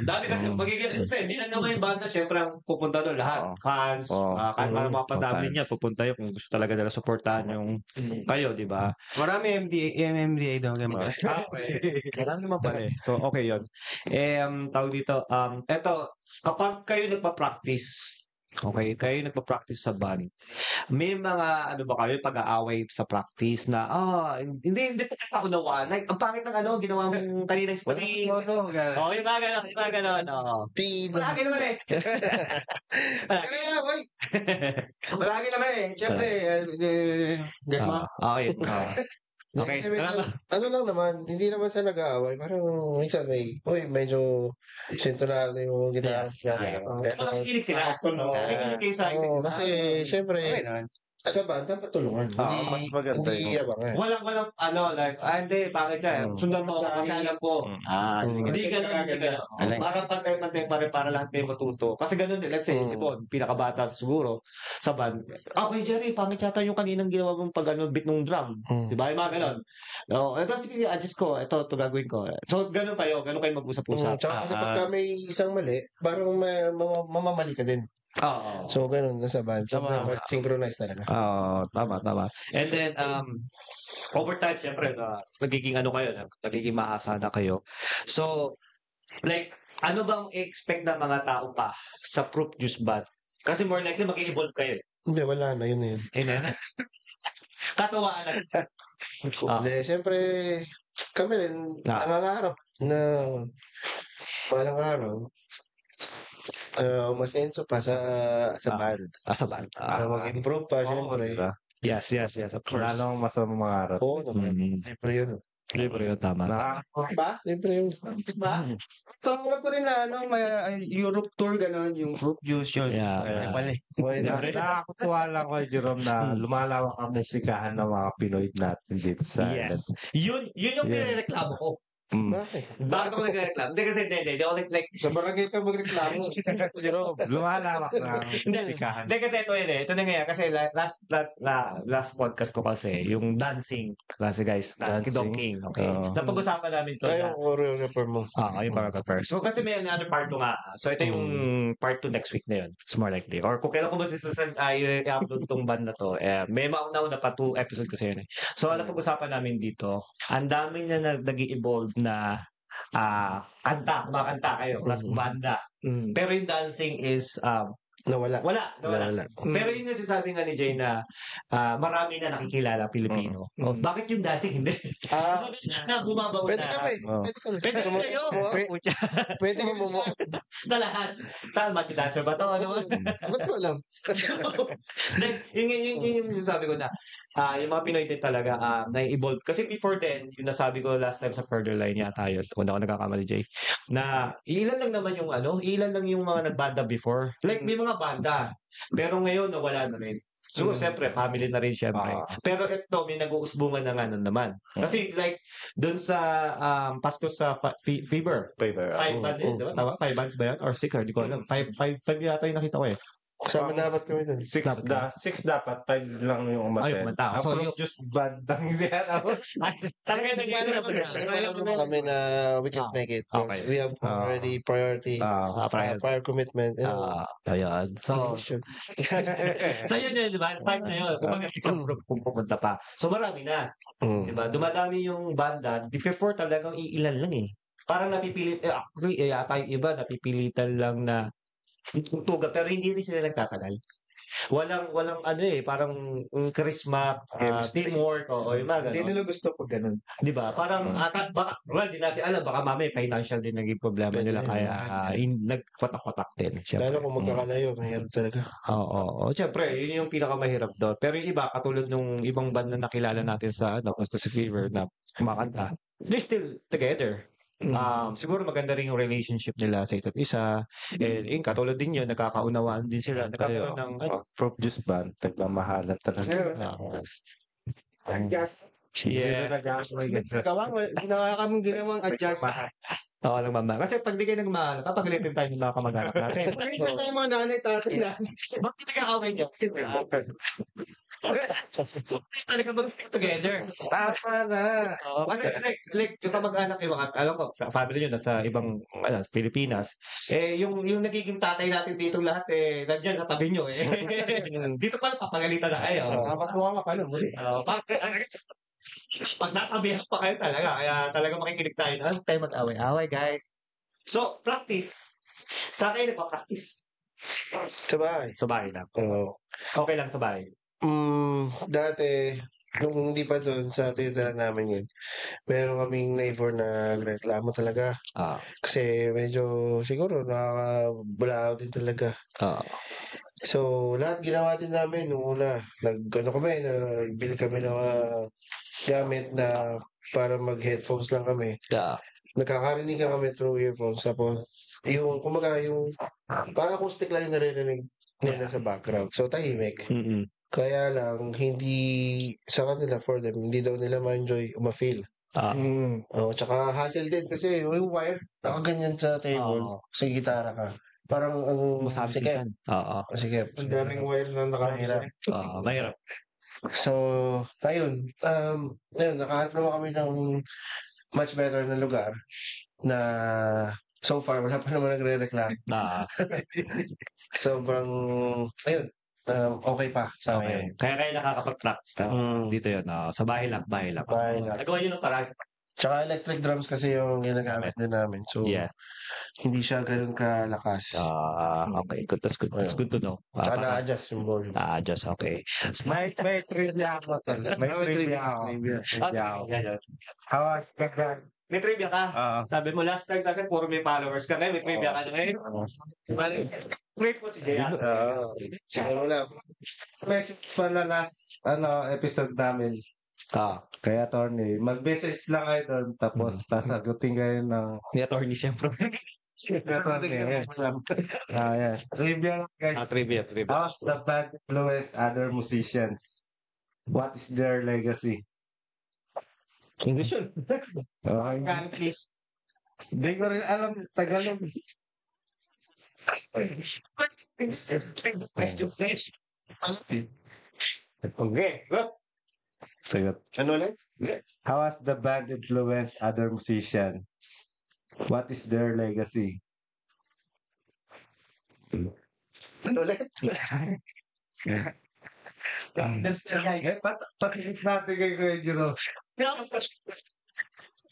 Dami kasi magiging kasi hindi lang naman yung banda, syempre ang pupunta doon lahat. Fans, kahit mga padami niya, pupunta yun kung gusto talaga nila supportahan yung kayo, di ba? Marami MMDA daw. Marami naman pala eh. So, okay yun. Tawag dito, eto, kapag kayo nagpa-practice, kayo nagpa-practice sa band, may mga, ano ba kayo, pag-aaway sa practice na, hindi pa ako nawaan. Like, ang pangit ng ginawa mong kaninang story. Yung mga ganon. Palagi naman eh. Palagi naman eh. Siyempre, guess mo? Okay. Okay. Kasi ano lang naman, hindi naman sa nag-aaway. Parang minsan medyo sintonado yung ginawa. Makikinig sila. Makikinig kayo sa kasi, syempre, sa band, dapat tulungan. Mas maganda Hindi yabangan. Walang hindi, bakit siya? Sundan mo ako kasi alam ko. Hindi ganun. Parang pantay-pantay para lahat kayo matuto. Kasi ganun din, let's say, si Bon, pinakabata siguro sa band. Okay, Jerry, pangit yata yung kaninang ginawa mong beat ng drum. Diba? Yung mga ganun. Ito, sige, adjust ko. Ito gagawin ko. So, ganun kayo mag-usap-usap. Tsaka kasi pagka may isang mali, parang mamamali ka din. So, ganun, nasa band. So, dapat synchronize talaga. Tama. And then, over time, syempre, nagiging nagiging maasa na kayo. So, like, ano bang expect ng mga tao pa sa Proof Juice Band? Kasi more likely, mag-evolve kayo. Hindi, wala na, yun na yun. Katuwaan lang. Hindi, syempre, kami rin, nangangarap na palang araw, umasenso pa sa band. Sa band. Mag-improve pa, syempre. Yes, of course. Wala nang masamang mangarap. Oo naman. Syempre yun. Libre yun, tama. Ba? Libre yun. Ba? Pangarap ko rin na may Europe tour gano'n, yung Proof Juice yun. Yeah. Nakakatuwa lang kay Jerome na lumalawak ang musikahan ng mga Pinoy natin dito sa Yes. Yun yung nirereklamo ko. Bakit? Bakit ako nagreklamo? Hindi kasi hindi ako like Sa barangay ka magreklamo. Jerome, lumalawak na ang musikahan. Hindi kasi ito yun eh. Ito na nga kasi last podcast ko kasi yung dancing kasi guys, dancing King. Okay. Napag-usapan namin to. Ay, yung choreographer mo. Yung choreographer. So kasi may another part 2 nga. So ito yung part 2 next week na yun. It's more likely. Or kung kailan ko ba i-upload tong band na to, may mauna pa 2 episode kasi yun eh. So napag-usapan namin dito, ang dami na nag-evolve na kumakanta kayo, plus banda. Pero yung dancing is Nawala. Nawala. Pero yun nga sinasabi nga ni Jay na marami na nakikilala Pilipino. Oh, bakit yung dancing hindi? na bumabaw Pwede na. kami. Pwede kayo. Pwede mo mo. Sa lahat. Saan match dancer ba to? Ano? Ba't mo alam? yun yung sinasabi ko na yung mga Pinoy din talaga na-evolve. Kasi before then, yung nasabi ko last time sa Further Line yata yun, kung ako nagkakamali, Jay, na ilan lang naman yung ilan lang yung mga nagbanda before. Like, may mga banda. Pero ngayon, nawala na rin. So, siyempre, family na rin siyempre. Pero ito, may nag-uusbungan na nga nun naman. Kasi like, doon sa Pasko sa Fever. 5 band yun, diba? Tama? 5 bands ba yan? Or 6? Hindi ko alam. 5 yata yung nakita ko eh. Kasama dapat kami dun. 6 dapat, 5 lang yung Ay, umaten. umanta. So, Approve just band lang yan. talaga Alam kami na we can't make it. Okay. We have already priority. Prior commitment. Ayan. So, so yun yun, di ba? 5 na yun. Kumbaga 6 ang kung pumunta pa. So marami na. Di ba? Dumadami yung banda. Before talagang iilan lang eh. Parang napipilit, actually, yata yung iba, napipilitan lang na tutugan, pero hindi rin sila nagtatagal. Walang parang charisma, teamwork, yung mga Hindi gano'n. nila gusto pag ganun. Di ba? Parang, di natin alam, baka mamaya financial din naging problema nila, kaya nagpatak-patak din. Lalo kung magkakalayo, mahirap talaga. Oo. Siyempre, yun yung pinakamahirap doon. Pero yung iba, katulad nung ibang band na nakilala natin sa Fever na kumakanta, they're still together. Siguro maganda rin yung relationship nila sa isa't isa. And katulad din yun, nagkakaunawaan din sila. Nagkakaroon ng Fruit Juice Band, nagmamahalan talaga. Ginawa kaming ginawang adjust. Oo, nagmamahal. Kasi pag di kayo nagmahal, kapagalitin tayo ng mga kamag-anak natin. Ito tayo mga nanay, tatay namin. Bakit nagkakaaway niyo? So, talaga mag-stick together. Tama na. Kasi like yung kamag-anak yung mga, alam ko, family nyo nasa ibang, Pilipinas, yung nagiging tatay natin dito lahat, nandyan sa tabi nyo, Dito pala papagalitan na kayo. Kapatuwa ka pa nun. Pagsasabihan pa kayo talaga, kaya talaga makikinig tayo. Ano tayo mag-away-away, guys? So, practice. Saan kayo nagpa-practice? Sa bahay. Sa bahay lang. Oo. Okay lang sa bahay. Dati, nung hindi pa doon sa tinitira namin yun, meron kaming neighbor na reklamo talaga. Kasi medyo siguro nakakabulao din talaga. So, lahat ginawa din namin nung una. Nagbili kami ng gamit na para mag-headphones lang kami. Nagkakarinig kami through earphones. Tapos, kumaga yung parang acoustic lang yung naririnig nila sa background. So, tahimik. Kaya lang, hindi sa kanila, for them, hindi daw nila ma-enjoy, ma-feel. Tsaka hassle din kasi yung wire, nakaganyan sa table, sa gitara ka. Parang ang sikip. Sikip. Ang daming wire na nakahirap. Mahirap. So, ayun. Nakahanap naman kami ng much better na lugar na so far, wala pa naman nagre-reklam. Sobrang, ayun. Okay pa sa akin. Kaya nakakapag-practice na. Dito yun. Sa bahay lang. Nagawa yun ng parang. Tsaka electric drums kasi yung ginagamit din namin. So, hindi siya ganun kalakas. Okay. Good. That's good to know. Tsaka na-adjust yung volume. Na-adjust, okay. May trivia ako. May trivia ako. How was the May trivia ka? Sabi mo last time kasi puro may followers ka. Ngayon may trivia ka na ngayon. Great po si Jay. Siguro lang. message pa na last episode namin? Kaya attorney, mag-message lang kayo doon tapos sasagutin kayo ng May attorney siyempre. yes. Trivia lang guys. Trivia. How's the band influence other musicians? What is their legacy? English yun. Okay. Hindi ko rin alam Tagalog. Okay. Sagot. Ano ulit? How has the band influenced other musicians? What is their legacy? Ano ulit? Pasilip natin kay Kuya Jiro.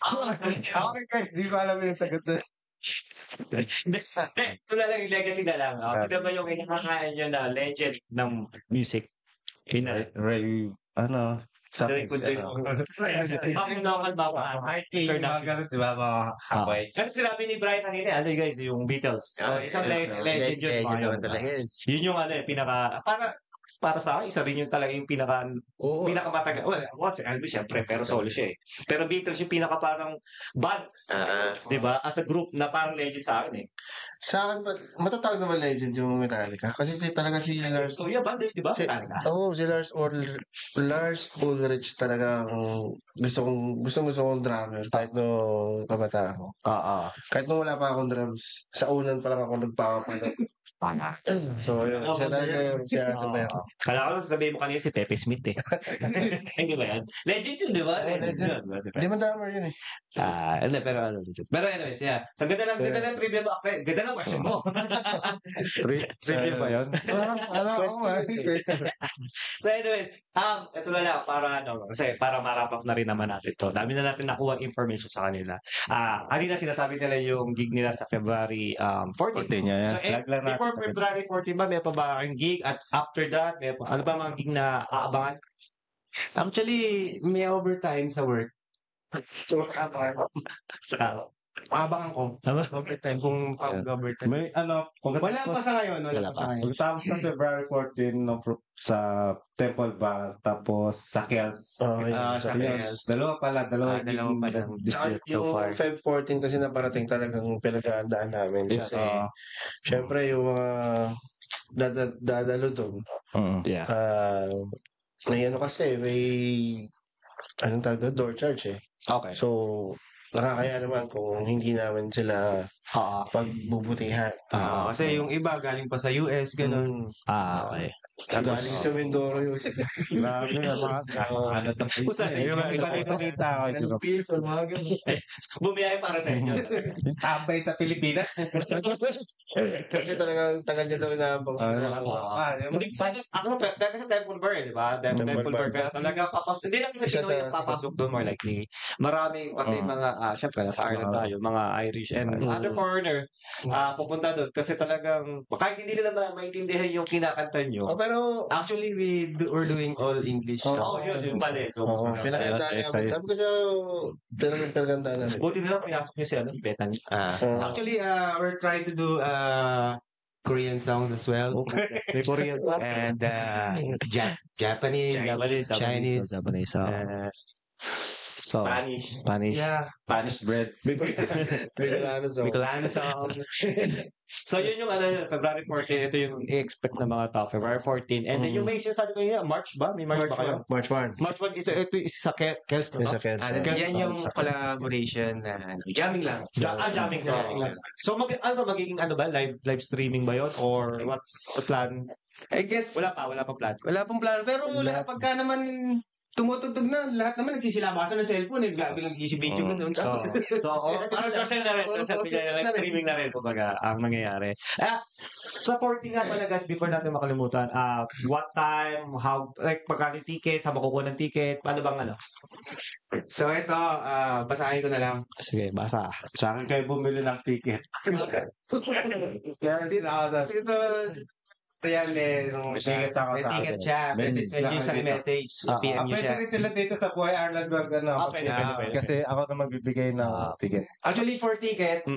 Okay guys, di ko alam yung sagot na. Hindi, ito na lang yung legacy na lang. Sino ba yung kinakakain nyo na legend ng music? Ray, ano, Ray Kundi. Ang local ba ba? mga ganun, di ba, mga hapay. Kasi sinabi ni Brian kanina, ano guys, yung Beatles. So, isang legend yun. Legend mga naman yun. talaga yun. Yun yung ano, pinaka, para sa akin, isa rin yung talaga yung pinakamatagal. Well, si Elvis siyempre, pero solo siya eh. Pero Beatles yung pinaka parang band, di ba? As a group na parang legend sa akin eh. Sa akin, matatawag naman legend yung Metallica. Kasi talaga si Lars... So, yeah, band, di ba? Si Lars Ulrich talaga ang gusto kong drummer kahit nung kabataan ko. Kahit nung wala pa akong drums, sa unan pa lang ako nagpapapalot. So, yun. Siya talaga yung sinasabay ako. Kala ko sabihin mo kanina si Pepe Smith eh. Hindi ba yan? Legend yun, di ba? Legend. Yun, di ba si Pepe? Hindi man drummer yun eh. Hindi, pero ano, legend. Pero anyways, yeah. So, ganda lang trivia mo. Ganda lang question mo. Trivia ba yun? So anyway, ito na lang para kasi para ma-wrap up na rin naman natin to. Dami na natin nakuha information sa kanila. Kanina sinasabi nila yung gig nila sa February 14. So before February 14 ba, may pa ba kayong gig? At after that, may pa, ano ba mga gig na aabangan? Actually, may overtime sa work. So, sa Abangan ko. Overtime kung pag-overtime. May ano, Wala pa sa ngayon. Wala pa sa ngayon. pagkatapos ng February 14 no, sa Temple Bar, tapos sa Kells. sa Kells. Dalawa pala Dalawa gig pa lang. this year so Yung far. Feb 14 kasi naparating talagang pinaghahandaan namin. Kasi, syempre, yung mga dadalo doon. Yeah. May ano kasi, may anong tawag doon? Door charge eh. Okay. So, nakakaya naman kung hindi naman sila pagbubutihan. Kasi yung iba galing pa sa US, ganun. Okay. Galing sa Mindoro yun. Grabe na mga ano to. Yung iba nakita ko. Bumiyahe para sa inyo. Tambay sa Pilipinas. Kasi talagang tagal niya daw inaabang. Hindi ako sa Temple Bar, di ba? Temple Bar kaya talaga papasok. Hindi lang kasi Pinoy ang papasok doon more likely. Maraming pati mga syempre nasa Ireland tayo, mga Irish and other foreigner pupunta doon kasi talagang kahit hindi nila maintindihan yung kinakanta nyo. Pero Actually, we're doing all English. Yun pala. pinakandaan namin. Sabi ko sa pinakandaan namin. Buti nila pinasok nyo si Bethany. Actually, we're trying to do Korean songs as well. May Korean pa. And Japanese, Chinese. Spanish. Yeah. Spanish bread. Bicolano song. Bicolano song. So yun yung February 14, ito yung i-expect ng mga tao, February 14. And then yung may sinasabi ko yun, March ba? May March ba kayo? March 1. March 1, ito is sa Kells na Sa to? Kells. Yan yung collaboration na jamming lang. Jamming lang. So magiging live streaming ba yun? Or what's the plan? I guess, Wala pa plan. wala pong plano. Pero pagka naman tumutugtog na, lahat naman nagsisilabasan ng cellphone. Nag-isip video ganun. Parang social na rin. Live streaming na rin, kumbaga, ang nangyayari. Sa 14 nga pala, guys, before natin makalimutan, what time, how, like, pagkano ticket, saan makukuha ng ticket, paano bang So, ito, basahin ko na lang. Sige, basa. Sa akin kayo bumili ng ticket. Kaya yan, may ticket ako sa ticket akin. siya. Message Send lang nyo sa dito. message. PM nyo Pwede siya. rin sila dito sa Buhay Ireland Wag Pwede. kasi ako na magbibigay ng ticket. Actually, for tickets,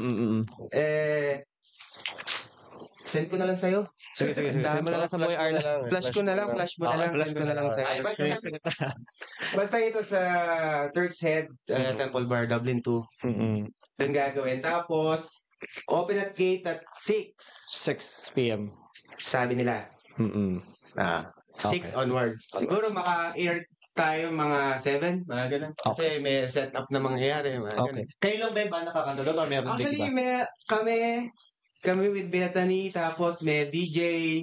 send ko na lang sa'yo. Sige. Send mo na lang sa Boy Ireland. Flash mo na lang send ko na lang sa'yo. Basta ito sa Turk's Head, Temple Bar, Dublin 2. Then gagawin. Tapos, open at gate at 6. 6 p.m. Sabi nila. 6 onwards. Siguro maka-air tayo mga 7, mga ganun. Kasi may setup na mangyayari. Okay. Kayo lang ba nakakanta doon or meron din ba? Actually, kami kami with Bethany, tapos may DJ,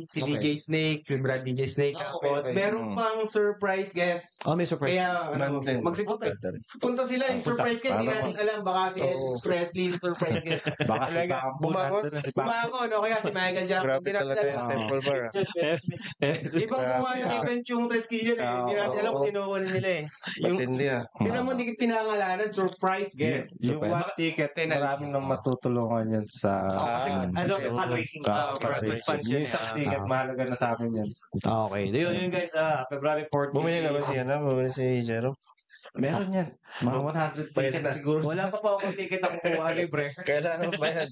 si Okay. DJ Snake, yung Brad DJ Snake, tapos meron pang surprise guest. Oh, may surprise. Kaya, Mantin. punta sila yung surprise guest, hindi Para natin alam, baka si Elvis Presley yung surprise guest. Baka si Talaga. Bambo Bumangon? nandun na si Bambo. Bumango, no? Kaya si Michael Jackson. Grabe talaga yung Temple Bar. Ibang gumawa ng event yung Tresquillo eh. Hindi natin alam kung sino kunin nila eh. Yung, Matindi ah. Tinan mo, hindi pinangalanan, surprise guest. Yung one ticket, maraming nang matutulungan yan sa... Kasi fundraising. Yung isang ticket, mahalaga na sa amin yan. Okay. Yun guys, February 14. Bumili na ba siya na? Bumili si Jerome? Meron yan. Mga 100 ticket na siguro. Wala pa po akong ticket na kukuha libre. Kailangan ba yan?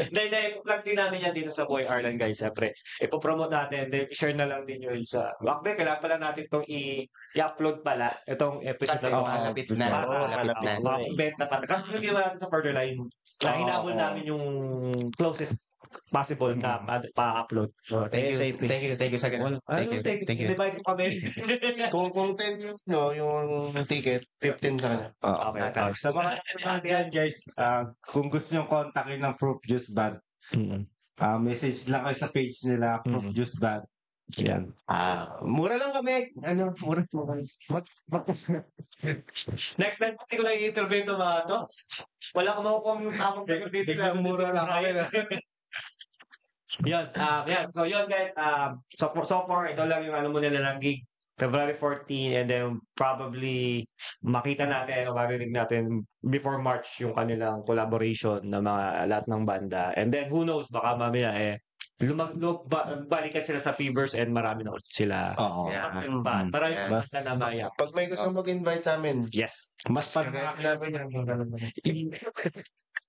Hindi, plug din namin yan dito sa Boy Ireland guys. Siyempre, ipopromote natin. Then, share na lang din yun sa... Actually, kailangan pala natin itong i-upload pala. Itong episode Kasi malapit na. malapit na. Benta pa. Kasi yung ginawa natin sa further line, hinabol namin yung closest possible na pa-upload. Thank you sa ganun. Thank you. Divide ko kami. Kung 10 no, yung ticket, 15 sa kanya. Okay. Sa mga yan guys, kung gusto nyo kontakin ng Fruit Juice Band, message lang kayo sa page nila, Fruit Juice Band. Yan. Mura lang kami. Mura. Next time, hindi ko lang i-interview ito mga to. Wala akong makukuha yung tamang sagot dito lang. Mura lang kami na. Yan. So, yun guys. So far, ito lang yung mo nila ng gig. February 14 and then probably makita natin o marinig natin before March yung kanilang collaboration na mga lahat ng banda. And then who knows, baka mamaya balikan sila sa Fevers and marami na ulit sila. Oo. Para yung banda na maya. Pag may gusto mag-invite sa amin, Yes. Mas kagaya namin yung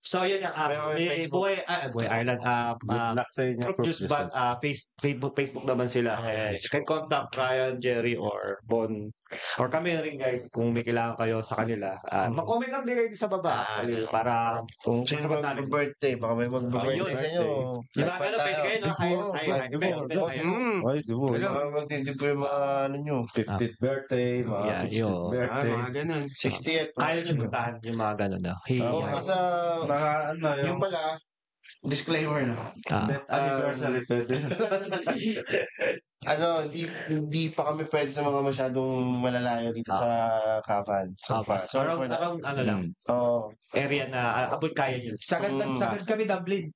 So, yun yung May Boy Ireland. good luck sa inyo. Fruit Juice Band, Facebook naman sila. You can contact Ryan, Jerry, or Bon. Or kami rin guys, kung may kailangan kayo sa kanila. Mag-comment lang din kayo sa baba. Para kung sino mag-birthday, baka may mag-birthday sa inyo. Di ba, pwede kayo, no? Ay, dubo. Kailangan magtindi po yung mga ano nyo. 50th birthday, mga 60th birthday. Mga ganun. 60th. Kaya nyo puntahan yung mga gano'n na. Basta, Mga ano, yung pala, disclaimer na. death anniversary pwede. Hindi pa kami pwede sa mga masyadong malalayo dito sa Kapan. So far. Parang ano lang, area na abot kaya nyo. Sagad kami Dublin.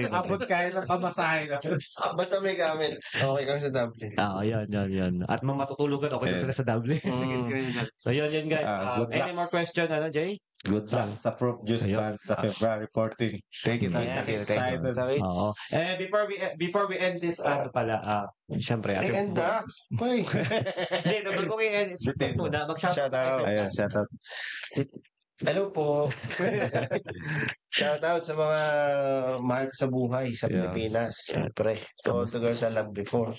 Abot kayo ng pamasahe na. Basta may gamit. Okay kami sa Dublin. Yan. At mga matutulugan, okay na sila sa Dublin. So, yun guys. Any more question, Jay? Good luck sa Fruit Juice Band sa February 14. Thank you. Oo. Before we end this, pala, siyempre. End na. Hoy. Hindi, naman ko i-end. Muna, mag-shoutout. Ayun, shout out. Hello po. Shout out sa mga mahal ko sa buhay sa Pilipinas. Siyempre. To all the girls I loved before.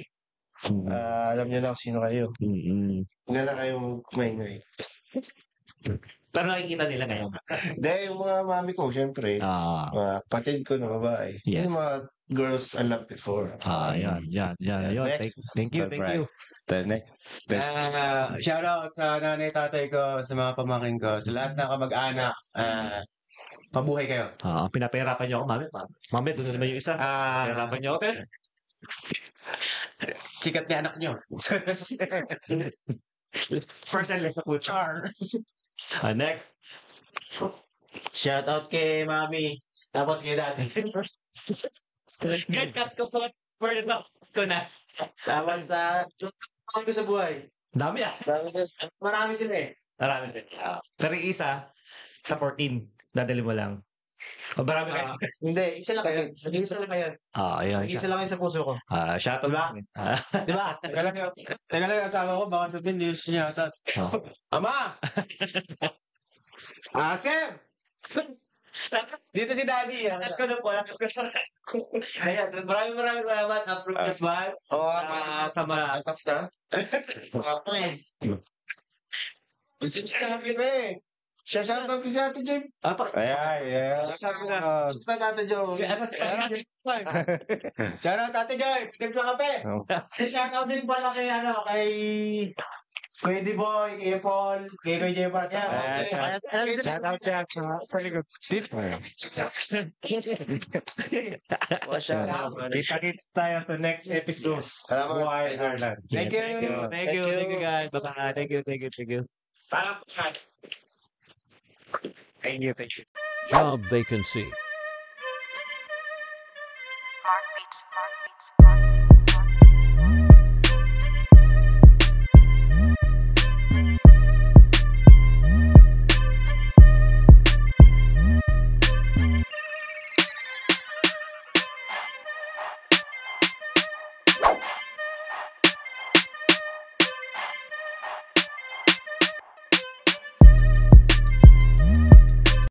Alam niyo na kung sino kayo. Ganda kayong maingay. Pero nakikita nila ngayon. Hindi, yung mga mami ko, siyempre. Mga patid ko na babae. Yes. Yung mga girls I loved before. Yan. Thank you. The next. Shout out sa nanay tatay ko, sa mga pamangkin ko, sa lahat ng kamag-anak. Mabuhay kayo. Pinapahirapan niyo ako, mami. Mami, doon na naman yung isa. Pinapahirapan niyo ako. Sikat ni anak niyo. First and last ako, Char. Next. Shout out kay Mami. Tapos kay Daddy. Guys, cut ko sa word ito. Ko na. Tapos sa ko sa buhay. Dami Marami sila eh. Marami sila. Pero yung isa, sa 14, dadali mo lang. O marami kayo. Hindi, isa lang kayo. Isa lang kayo. Ayan. Isa lang kayo sa puso ko. Shout out. Di ba? Teka lang yung asawa ko, baka sabihin, hindi siya shout out. Ama! Asem! Dito si Daddy. Cut ko na po. Ayan. Maraming salamat. Fruit Juice Band. Sa mga... Tapos na? Sabi na eh. Shout out ko si Ate Joy. Ayan. Sabi na. Shout out Ate Joy. Shout out Ate Joy. Tigil sa kape. Shout out din pala kay Kuya D-Boy, Kuya Paul, Kuya Jepat. Shout out Jack sa likod. Kita-kits tayo sa next episode. Salamat. Buhay Ireland. Thank you. Thank you guys. Bye-bye. Thank you. Parang Thank you. Job vacancy.